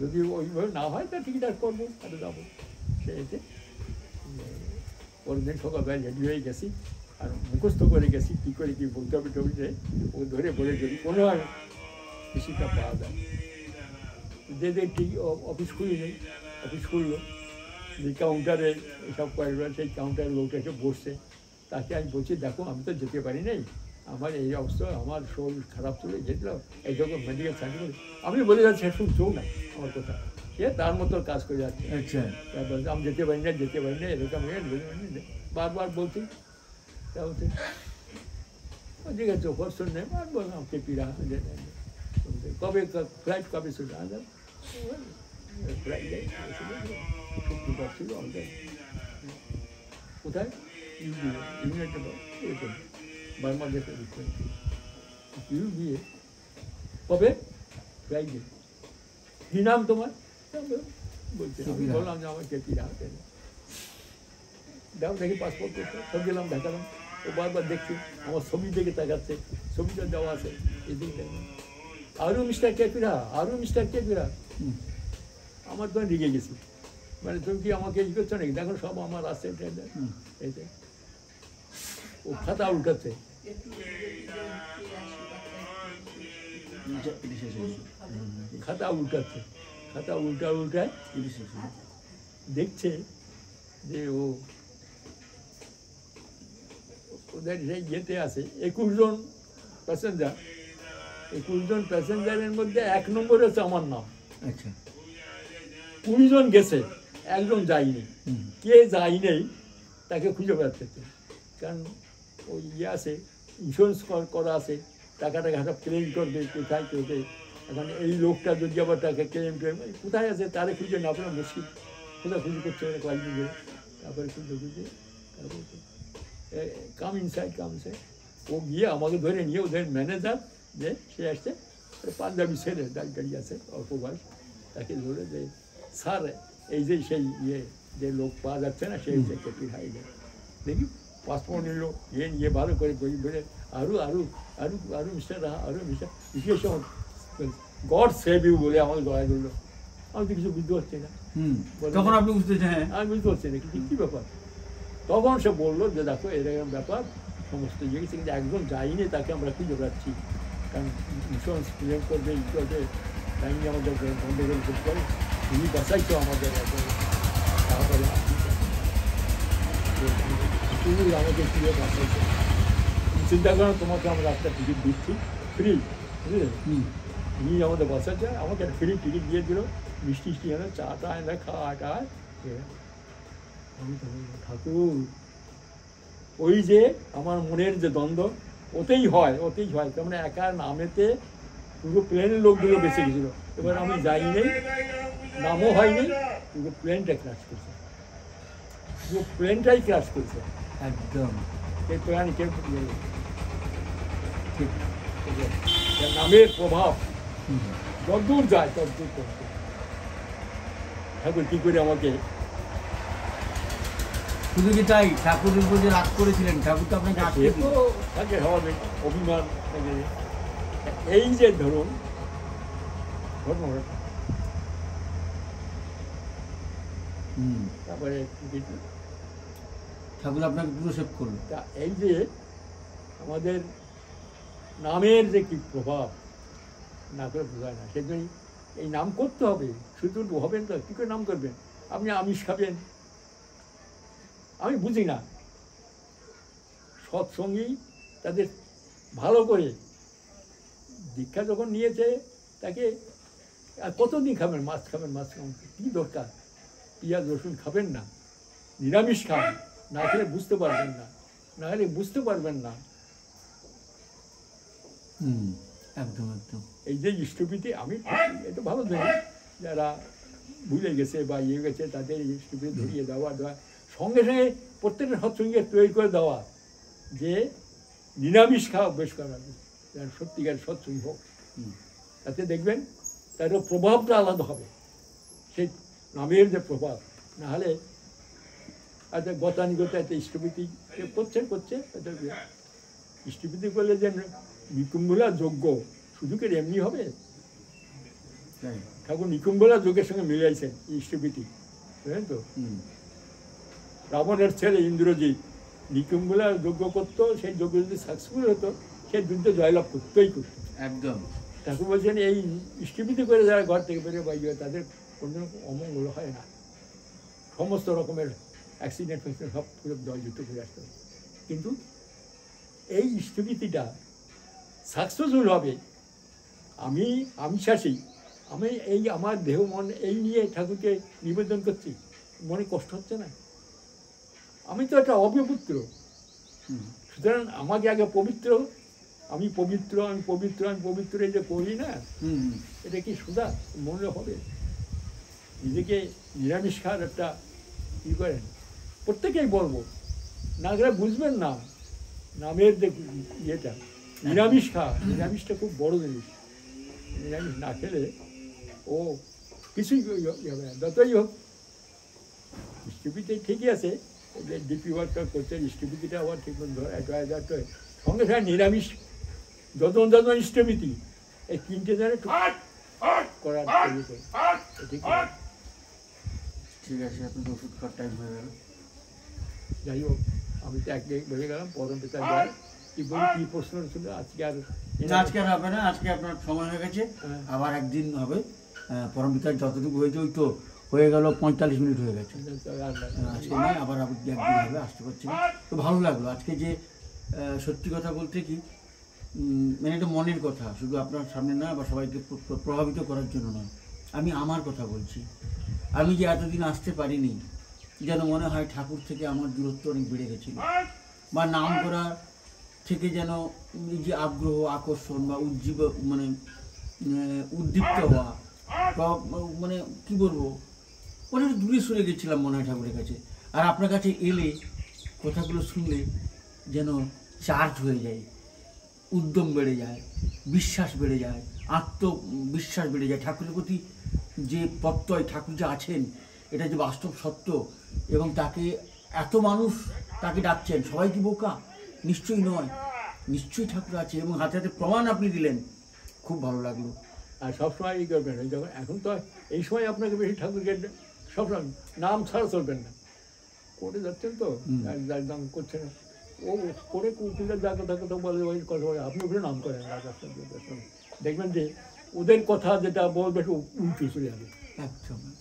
Speaker 2: যদি ওইভাবে না হয় তা টিকিট আর করবো, তাহলে যাবো। সেতে পরের দিন সকালবেলায় রেডি হয়ে গেছি, আর মুখস্থ করে গেছি, কী করে কী বলতে হবে টবিতে, ও ধরে বলে যদি কোনো হয় টিকিটটা পাওয়া যায়। যে অফিস খুলি নেই, অফিস খুললো, যে কাউন্টারে এসব কয়েকবার সেই কাউন্টারের লোকটা এসে বসছে, তাকে আমি বলছি দেখো আমি তো যেতে পারি নাই, আমার এই অবস্থা, আমার শরীর খারাপ চলে যেছিল, এই যখন মেডিকেল সার্টিফিকেট, আমি বলে যাচ্ছি সে শুনছেও না আমার কথা, সে তার মতো কাজ করে যাচ্ছে, বলছে আমি যেতে পারি না এরকম বারবার বলছি। তা বলছে ঠিক আছে ওপর শুনলে বললাম কেপিরা কবে ফ্লাইট কবে শুনে ফ্লাইট শুক্রবার ছিল আমাদের, কোথায় ইউনাইটেড বাংলাদেশের গিয়ে কবে ফ্লাইটে, কী নাম তোমার বলছে, বললাম যে আমার কেপিরা দাও, দেখি পাসপোর্ট করতে সব গেলাম, দেখালাম, ও বারবার দেখছি, আমার ছবি দেখে তাকাচ্ছে, ছবিটা দেওয়া আছে এদিকে, আরও মিস্টার কেপিরা, আরও মিস্টার কেপিরা, আমার তো রেগে গেছি, মানে তুমি কি আমাকে ই করছো নাকি, দেখো সব আমার আছে, এইটা ও খাতা উল্টাচ্ছে, খাতা উল্টায় দেখছে যে ও ওদের সেই ইয়েতে আছে 21 জন প্যাসেঞ্জার, 21 জন প্যাসেঞ্জারের মধ্যে 1 নম্বরে হচ্ছে আমার নাম, আচ্ছা 20 জন গেছে, একজন যায়নি, কে যাই নেই তাকে খুঁজে বেড়াতে, কারণ ওই আছে ইন্স্যুরেন্স করা আছে, টাকাটা সব ক্লেম করবে, কোথায় করবে, এখন এই লোকটা যদি আবার টাকা ক্লেম করবে, কোথায় আছে তারে খুঁজে না আপনার মুশকিল, খোঁজাখুঁজি করতে হবে কয়েকদিন ধরে, তারপরে খুঁজে তারপর কাম ইনসাইড, ও গিয়ে আমাকে ধরে নিয়ে ওদের ম্যানেজার যে সে আসছে পাঞ্জাবি ছেলে দাঁড়িয়ে আছে অল্প বয়স, তাকে ধরে যে স্যার এই যে সেই যে লোক পাওয়া যাচ্ছে না সেই যে কেপি হাইডে দেখি পাসপোর্ট নিল নিয়ে ভালো করে বই বলে আরও মিস্টার বিশেষ গড সেভ ইউ বলে আমার দয়া করলো। আমি তো কিছু বুঝতে পারছি না,
Speaker 1: তখন আপনি বুঝতে চান?
Speaker 2: আমি বুঝতে পারছি না কী ব্যাপার। তখন সে বললো যে দেখো এরকম ব্যাপার, সমস্ত জিনিস কিন্তু একজন যাইনি তাকে আমরা খুঁজে পাচ্ছি, কারণ ইন্স্যুরেন্স ক্লেম করবে ই করবে ব্যাঙ্কে আমাদের গন্ডগোল করতে পারে, তুমি বাঁচাইছো আমাদের। তারপরে তুমি আমাকে কীভাবে বাঁচাইছো, চিন্তা করো তোমাকে আমরা একটা টিকিট দিচ্ছি ফ্রি, বুঝলে, তুমি আমাদের বাঁচাচ্ছে, আমাকে একটা ফ্রি টিকিট দিয়ে দিল, মিষ্টি এনে চা টা এনে খাওয়া টায়। আমি ঠাকুর ওই যে আমার মনের যে দ্বন্দ্ব ওতেই হয় কেমন একা নামেতে পুরো প্লেনের লোকগুলো বেঁচে গেছিল। এবার আমি যাইনি, নামও হয়নি, পুরো প্লেনটা ক্র্যাশ করছে, পুরো প্লেনটাই ক্র্যাশ করছে
Speaker 1: একদম।
Speaker 2: এই প্লেন কেউ ঠিক নামের প্রভাব যতদূর যায় ততদূর করছে। ঠাকুর কী করে আমাকে,
Speaker 1: শুধু কি তাই, ঠাকুরের উপর যে রাগ করেছিলেন, ঠাকুর তো আপনাকে
Speaker 2: থাকে হবে অভিমান থাকে। এই যে ধরুন তারপরে
Speaker 1: ঠাকুর আপনাকে পুরো সেভ করলো।
Speaker 2: তা এই যে আমাদের নামের যে কি প্রভাব না করে বোঝায় না, সেজন্যই এই নাম করতে হবে। শুধু হবেন তো কী করে নাম করবেন? আপনি আমিষ খাবেন, আমি বুঝি না। সৎসঙ্গী তাদের ভালো করে দীক্ষা যখন নিয়েছে তাকে আর কতদিন খাবেন? মাছ খাবেন, কী দরকার? পেঁয়াজ রসুন খাবেন না, নিরামিষ খান, না খেলে বুঝতে পারবেন না, না হলে বুঝতে পারবেন না।
Speaker 1: একদম একদম।
Speaker 2: এই যে ইষ্টভীতি আমি এটা ভালো জানি, যারা ভুলে গেছে বা গেছে তাদের ইষ্টভীতি ধরিয়ে দেওয়া সঙ্গে সঙ্গে প্রত্যেকটা সৎসঙ্গে তৈরি করে দেওয়া যে নিরামিষ খাওয়া বেশ করা, সত্যিকার সৎসঙ্গী হোক, তাতে দেখবেন তারও প্রভাবটা আলাদা হবে, সেই নামের যে প্রভাব। নাহলে আচ্ছা গতানুগতায় ইষ্টভীতি করছে ইষ্টভীতি করলে যে নিকুম্ভলা যজ্ঞ শুধু করে এমনি হবে? ঠাকুর নিকুম্ভলা যজ্ঞের সঙ্গে মিলাইছেন ইষ্টভীতি, বুঝলেন তো? রাবণের ছেলে ইন্দ্রজিৎ নিকুম্ভলা যজ্ঞ করতো, সেই যজ্ঞ যদি সাকসেসফুল হতো সেই যুদ্ধে জয়লাভ করতোই করতো একদম। ঠাকুর বলছেন এই ইষ্টভীতি করে যারা ঘর থেকে বেরোয় বাইরে তাদের কোনো অমঙ্গল হয় না, সমস্ত রকমের অ্যাক্সিডেন্ট ফ্যাক্সিডেন্ট সব পুরো জয়যুক্ত করে আসতে হবে। কিন্তু এই ইষ্টভীতিটা সাকসেসফুল হবে আমি শাসি, আমি এই আমার দেহ মন এই নিয়ে ঠাকুরকে নিবেদন করছি, মনে কষ্ট হচ্ছে না? আমি তো একটা অপবিত্র, সুতরাং আমাকে আগে পবিত্র, আমি পবিত্র এই যে করি না, এটা কি সুধা মনে হবে? নিজেকে নিরামিষ খাওয়ার একটা ই করেন, প্রত্যেকেই বলবো, না গেলে বুঝবেন না নামের যে ইয়েটা। নিরামিষ খাওয়া, নিরামিষটা খুব বড় জিনিস, নিরামিষ না খেলে ও কিছুই হবে না, যতই হোক। ইষ্টভীতি ঠিকই আছে, যে ডিপি ওয়ার্কটা করছে, ইষ্টভীতিটা আবার ঠিক মতো সঙ্গে সঙ্গে নিরামিষ যত ইষ্টভীতি এই তিনটে জানে করার
Speaker 1: ঠিক আছে। আপনি তো ওষুধ খাওয়ার টাইম হয়ে গেল।
Speaker 2: যাই হোক, আমি তো এক বলে গেলাম পরম পিতা যায় কি বলি, কি প্রশ্ন ছিল আজকে?
Speaker 1: আজকে আর হবে না, আজকে আপনার সময় হয়ে গেছে, আবার একদিন হবে। পরম পিতার যতটুকু হয়েছে ওই তো হয়ে গেল, 45 মিনিট হয়ে গেছে। আজকে নয়, আবার একদিন হবে, আসতে পারছি না। তো ভালো লাগলো আজকে যে সত্যি কথা বলতে কি, মানে এটা মনের কথা, শুধু আপনার সামনে না বা সবাইকে প্রভাবিত করার জন্য নয়, আমি আমার কথা বলছি। আমি যে এতদিন আসতে পারিনি, যেন মনে হয় ঠাকুর থেকে আমার দূরত্ব অনেক বেড়ে গেছিল, বা নাম করা থেকে যেন এই যে আগ্রহ, আকর্ষণ বা উদ্দীপ্ত হওয়া, বা মানে কী বলবো, অনেক দূরে সরে গেছিলাম মনে হয় ঠাকুরের কাছে। আর আপনার কাছে এলে কথাগুলো শুনলে যেন চার্জ হয়ে যায়, উদ্যম বেড়ে যায়, বিশ্বাস বেড়ে যায়, আত্মবিশ্বাস বেড়ে যায়। ঠাকুরের প্রতি যে প্রত্যয়, ঠাকুর যে আছেন এটা যে বাস্তব সত্য, এবং তাকে এত মানুষ তাকে ডাকছেন, সবাই কি বোকা? নিশ্চয়ই নয়, নিশ্চয়ই ঠাকুর আছে, এবং হাতে হাতে প্রমাণ আপনি দিলেন। খুব ভালো লাগলো।
Speaker 2: আর সবসময় ই করবেন, ওই যখন এখন তো এই সময় আপনাকে বেশি ঠাকুরকে সবসময় নাম ছাড়া চলবেন না। কোর্টে যাচ্ছেন তো একদম করছেন, ও করে উকিলের যা কথা কথা বলে ওই কথা বলে, আপনি ওখানে নাম করেন দেখবেন যে ওদের কথা যেটা বলবে একটু উল্টো চলে যাবে,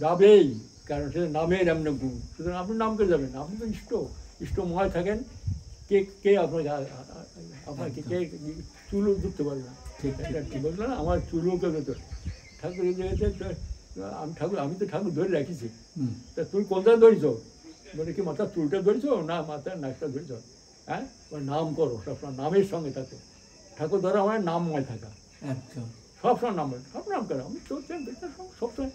Speaker 2: যাবেই, কারণ সেটা নামের এমন গুণ। সুতরাং আপনি নাম করে যাবেন, আপনি তো ইষ্টময় থাকেন, কে কে আপনাকে কে চুলও ধরতে পারবে না। ঠিক বললো না, আমার চুলও কেউ ধরতে ঠাকুর আমি তো ঠাকুর ধরে রাখিছি, তা তুই কোনটা ধরিস? বলে কি মাথার চুলটা ধরিস না মাথার নাকটা ধরিস? হ্যাঁ, নাম করো সবসময়, নামের সঙ্গে থাকো। ঠাকুর ধরো আমার নামময় থাকা, সবসময় নাম, সব নাম করে। আমি চলছেন সবসময়,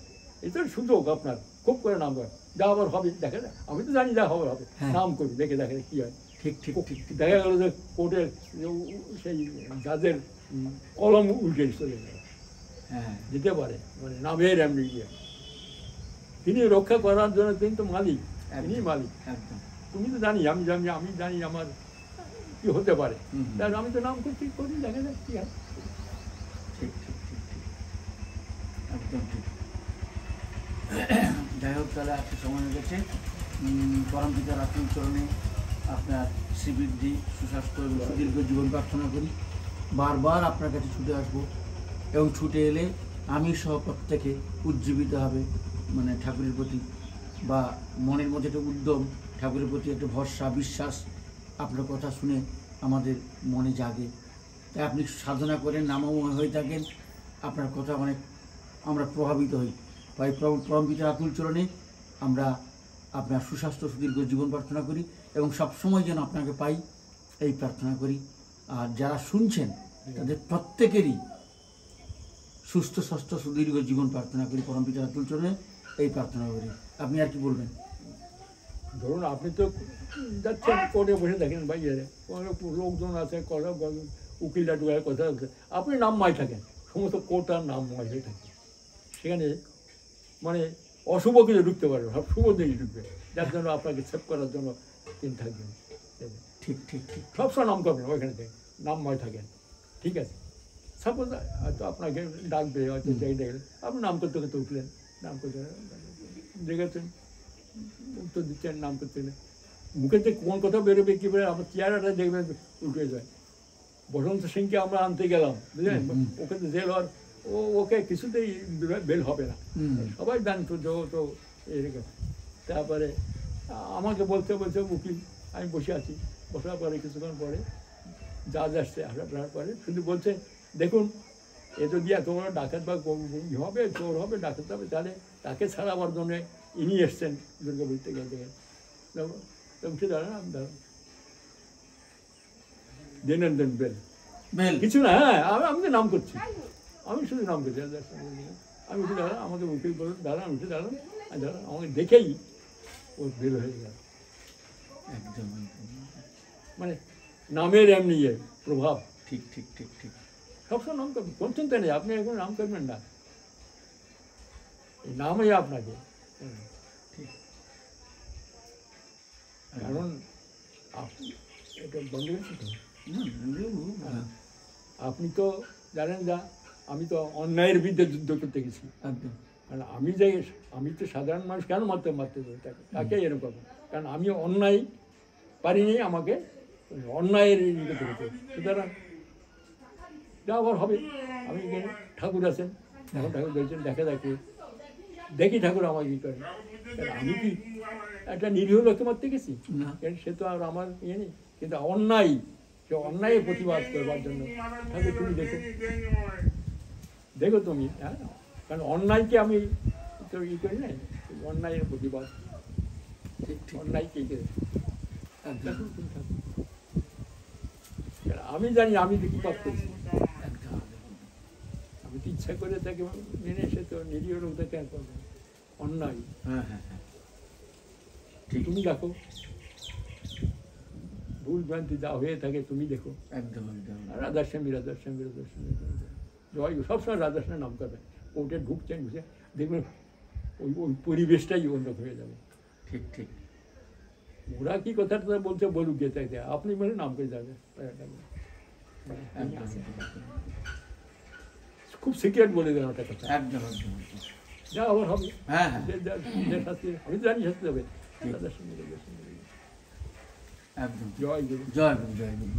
Speaker 2: এটা সুযোগ আপনার, খুব করে নাম করে, যা আবার হবে দেখে, আমি তো জানি যা হবে হবে, নাম করি, দেখে দেখে কী হয়। ঠিক ঠিক ঠিক। দেখা গেল যে কোর্টের সেই যাদের কলম উল্টে চলে গেল, হ্যাঁ যেতে পারে, মানে নামের এমনি ইয়ে। তিনি রক্ষা করার জন্য তিনি তো মালিক, তিনি মালিক। তুমি তো জানি, আমি জানি, আমি জানি আমার কি হতে পারে, তাহলে আমি তো নাম করছি, করি, দেখা যাক কি হয়।
Speaker 1: ঠিক ঠিক ঠিক ঠিক, একদম ঠিক। যাই হোক, তাহলে আজকে সময় হয়ে গেছে। পরম পিতার আত্মিক চরণে আপনার শ্রীবৃদ্ধি, সুস্বাস্থ্য এবং সুদীর্ঘ জীবন প্রার্থনা করি। বারবার আপনার কাছে ছুটে আসবো, এবং ছুটে এলে আমি সহ প্রত্যেকে উজ্জীবিত হবে, মানে ঠাকুরের প্রতি, বা মনের মধ্যে একটা উদ্যম, ঠাকুরের প্রতি একটা ভরসা, বিশ্বাস আপনার কথা শুনে আমাদের মনে জাগে। তাই আপনি সাধনা করেন, নামময় হয়ে থাকেন, আপনার কথা অনেক আমরা প্রভাবিত হই। তাই পরম পিতার আতুল চরণে আমরা আপনার সুস্বাস্থ্য সুদীর্ঘ জীবন প্রার্থনা করি, এবং সবসময় যেন আপনাকে পাই এই প্রার্থনা করি। আর যারা শুনছেন তাদের প্রত্যেকেরই সুস্থ স্বাস্থ্য সুদীর্ঘ জীবন প্রার্থনা করি, পরম পিতার আতুল চরণে এই প্রার্থনা করি। আপনি আর কি বলবেন?
Speaker 2: ধরুন আপনি তো যাচ্ছেন কোর্টে বসে থাকেন বাইরে, লোকজন আছে, উকিলরা টুকিলের কথা আছে, আপনি নামময় থাকেন, সমস্ত কোর্ট আর নামময় হয়ে থাকে। সেখানে মানে অশুভ কিছু ঢুকতে পারবে, সব শুভ দিকে ঢুকবে, যার জন্য আপনাকে সেভ করার জন্য তিনি থাকবেন।
Speaker 1: ঠিক ঠিক ঠিক,
Speaker 2: সবসময় নাম করবেন, ওইখানে থেকে নামময় থাকেন, ঠিক আছে। সাপোজ হয়তো আপনাকে ডাকবে, হয়তো দেখলেন আপনি নাম করতে করতে উঠলেন, নাম করতে দেখেছেন, উত্তর দিচ্ছেন, নাম করতে মুখে যে কোন কথা বেরোবে কী বেরোবে, আমার চেহারাটা দেখবেন উঠে যায়। বসন্ত সিংকে আমরা আনতে গেলাম, বুঝলেন, ওকে তো জেল হওয়ার, ওকে কিছুতেই বেল হবে না, সবাই জানতো যে ও তো এরকম। তারপরে আমাকে বলতে বলছে উকিল, আমি বসে আছি, বসার পরে কিছুক্ষণ পরে জাজ আসছে, আসার পরে শুধু বলছে, দেখুন এ যদি এত বড় ডাকাত বা হবে, চোর হবে, ডাকাত হবে, তাহলে তাকে ছাড়াবার জন্য ইনি এসছেন দুর্গাপুর থেকে দেখেন, উঠে দাঁড়ান, আমি দাঁড়ান, দেন বেল বেল কিছু না, হ্যাঁ আমি তো নাম করছি, আমি শুধু নাম করছি, আমি উঠে দাঁড়ান, আমাকে উকিল বলুন দাঁড়ান, উঠে দাঁড়ান, দাঁড়ান, আমাকে দেখেই ও বেল হয়ে গেল।
Speaker 1: একদম
Speaker 2: মানে নামের এমনি প্রভাব।
Speaker 1: ঠিক ঠিক ঠিক ঠিক,
Speaker 2: সবসময় নাম করবেন, কোন চিন্তা নেই, আপনি এখন নাম করবেন না, এই নামই আপনাকে। কারণ আপনি এটা বন্ধ করেছি তো, আপনি তো জানেন যা, আমি তো অন্যায়ের বিরুদ্ধে যুদ্ধ করতে গেছি, কারণ আমি তো সাধারণ মানুষ কেন মারতে দেবো তাকে এরকম, কারণ আমি অন্যায় পারিনি, আমাকে অন্যায়ের ইয়ে করতে, সুতরাং যা আবার হবে। আমি ঠাকুর আছেন, এখন ঠাকুর বলছেন, দেখি ঠাকুর আমাকে কী করে, আমি কি একটা নিরীহ লোককে মারতে গেছি? সে তো আর আমার ইয়ে নেই, কিন্তু অন্যায়, সে অন্যায়ের প্রতিবাদ করবার জন্য ঠাকুর তুমি দেখো তুমি, হ্যাঁ, কারণ অন্যায়কে আমি তো ই করি নাই, অন্যায়ের প্রতিবাদ, অন্যায়কে আমি জানি আমি কি পাপ করছি, আমি তো ইচ্ছা করে তাকে মেনে এসে তো নিরীহ লোক দেখে করবো অন্যায়। হ্যাঁ হ্যাঁ হ্যাঁ, তুমি দেখো ভুল ভ্রান্তি যা হয়ে থাকে তুমি দেখো।
Speaker 1: একদম একদম
Speaker 2: রাধাস্বামী রাধাস্বামী রাধাস্বামী জয় সবসময় রাধাস্বামীর নাম কথা ওটা ঢুকছেন ঢুকে দেখবেন ওই ওই পরিবেশটাই অন্য হয়ে যাবে।
Speaker 1: ঠিক ঠিক
Speaker 2: ওরা কি কথাটা বলছে বলুক গে চাইতে আপনি মানে নাম করে যাবে খুব সিক্রেট বলে দেন ওটা কথা।
Speaker 1: একদম একদম একদম।
Speaker 2: যা আবার হবে
Speaker 1: হ্যাঁ হ্যাঁ
Speaker 2: আমি তো জানি শাস্তি হবে। রাধাস্বামী রাধাস্বামী
Speaker 1: একদম।
Speaker 2: জয় গুরু।
Speaker 1: জয় গুরু জয় গুরু।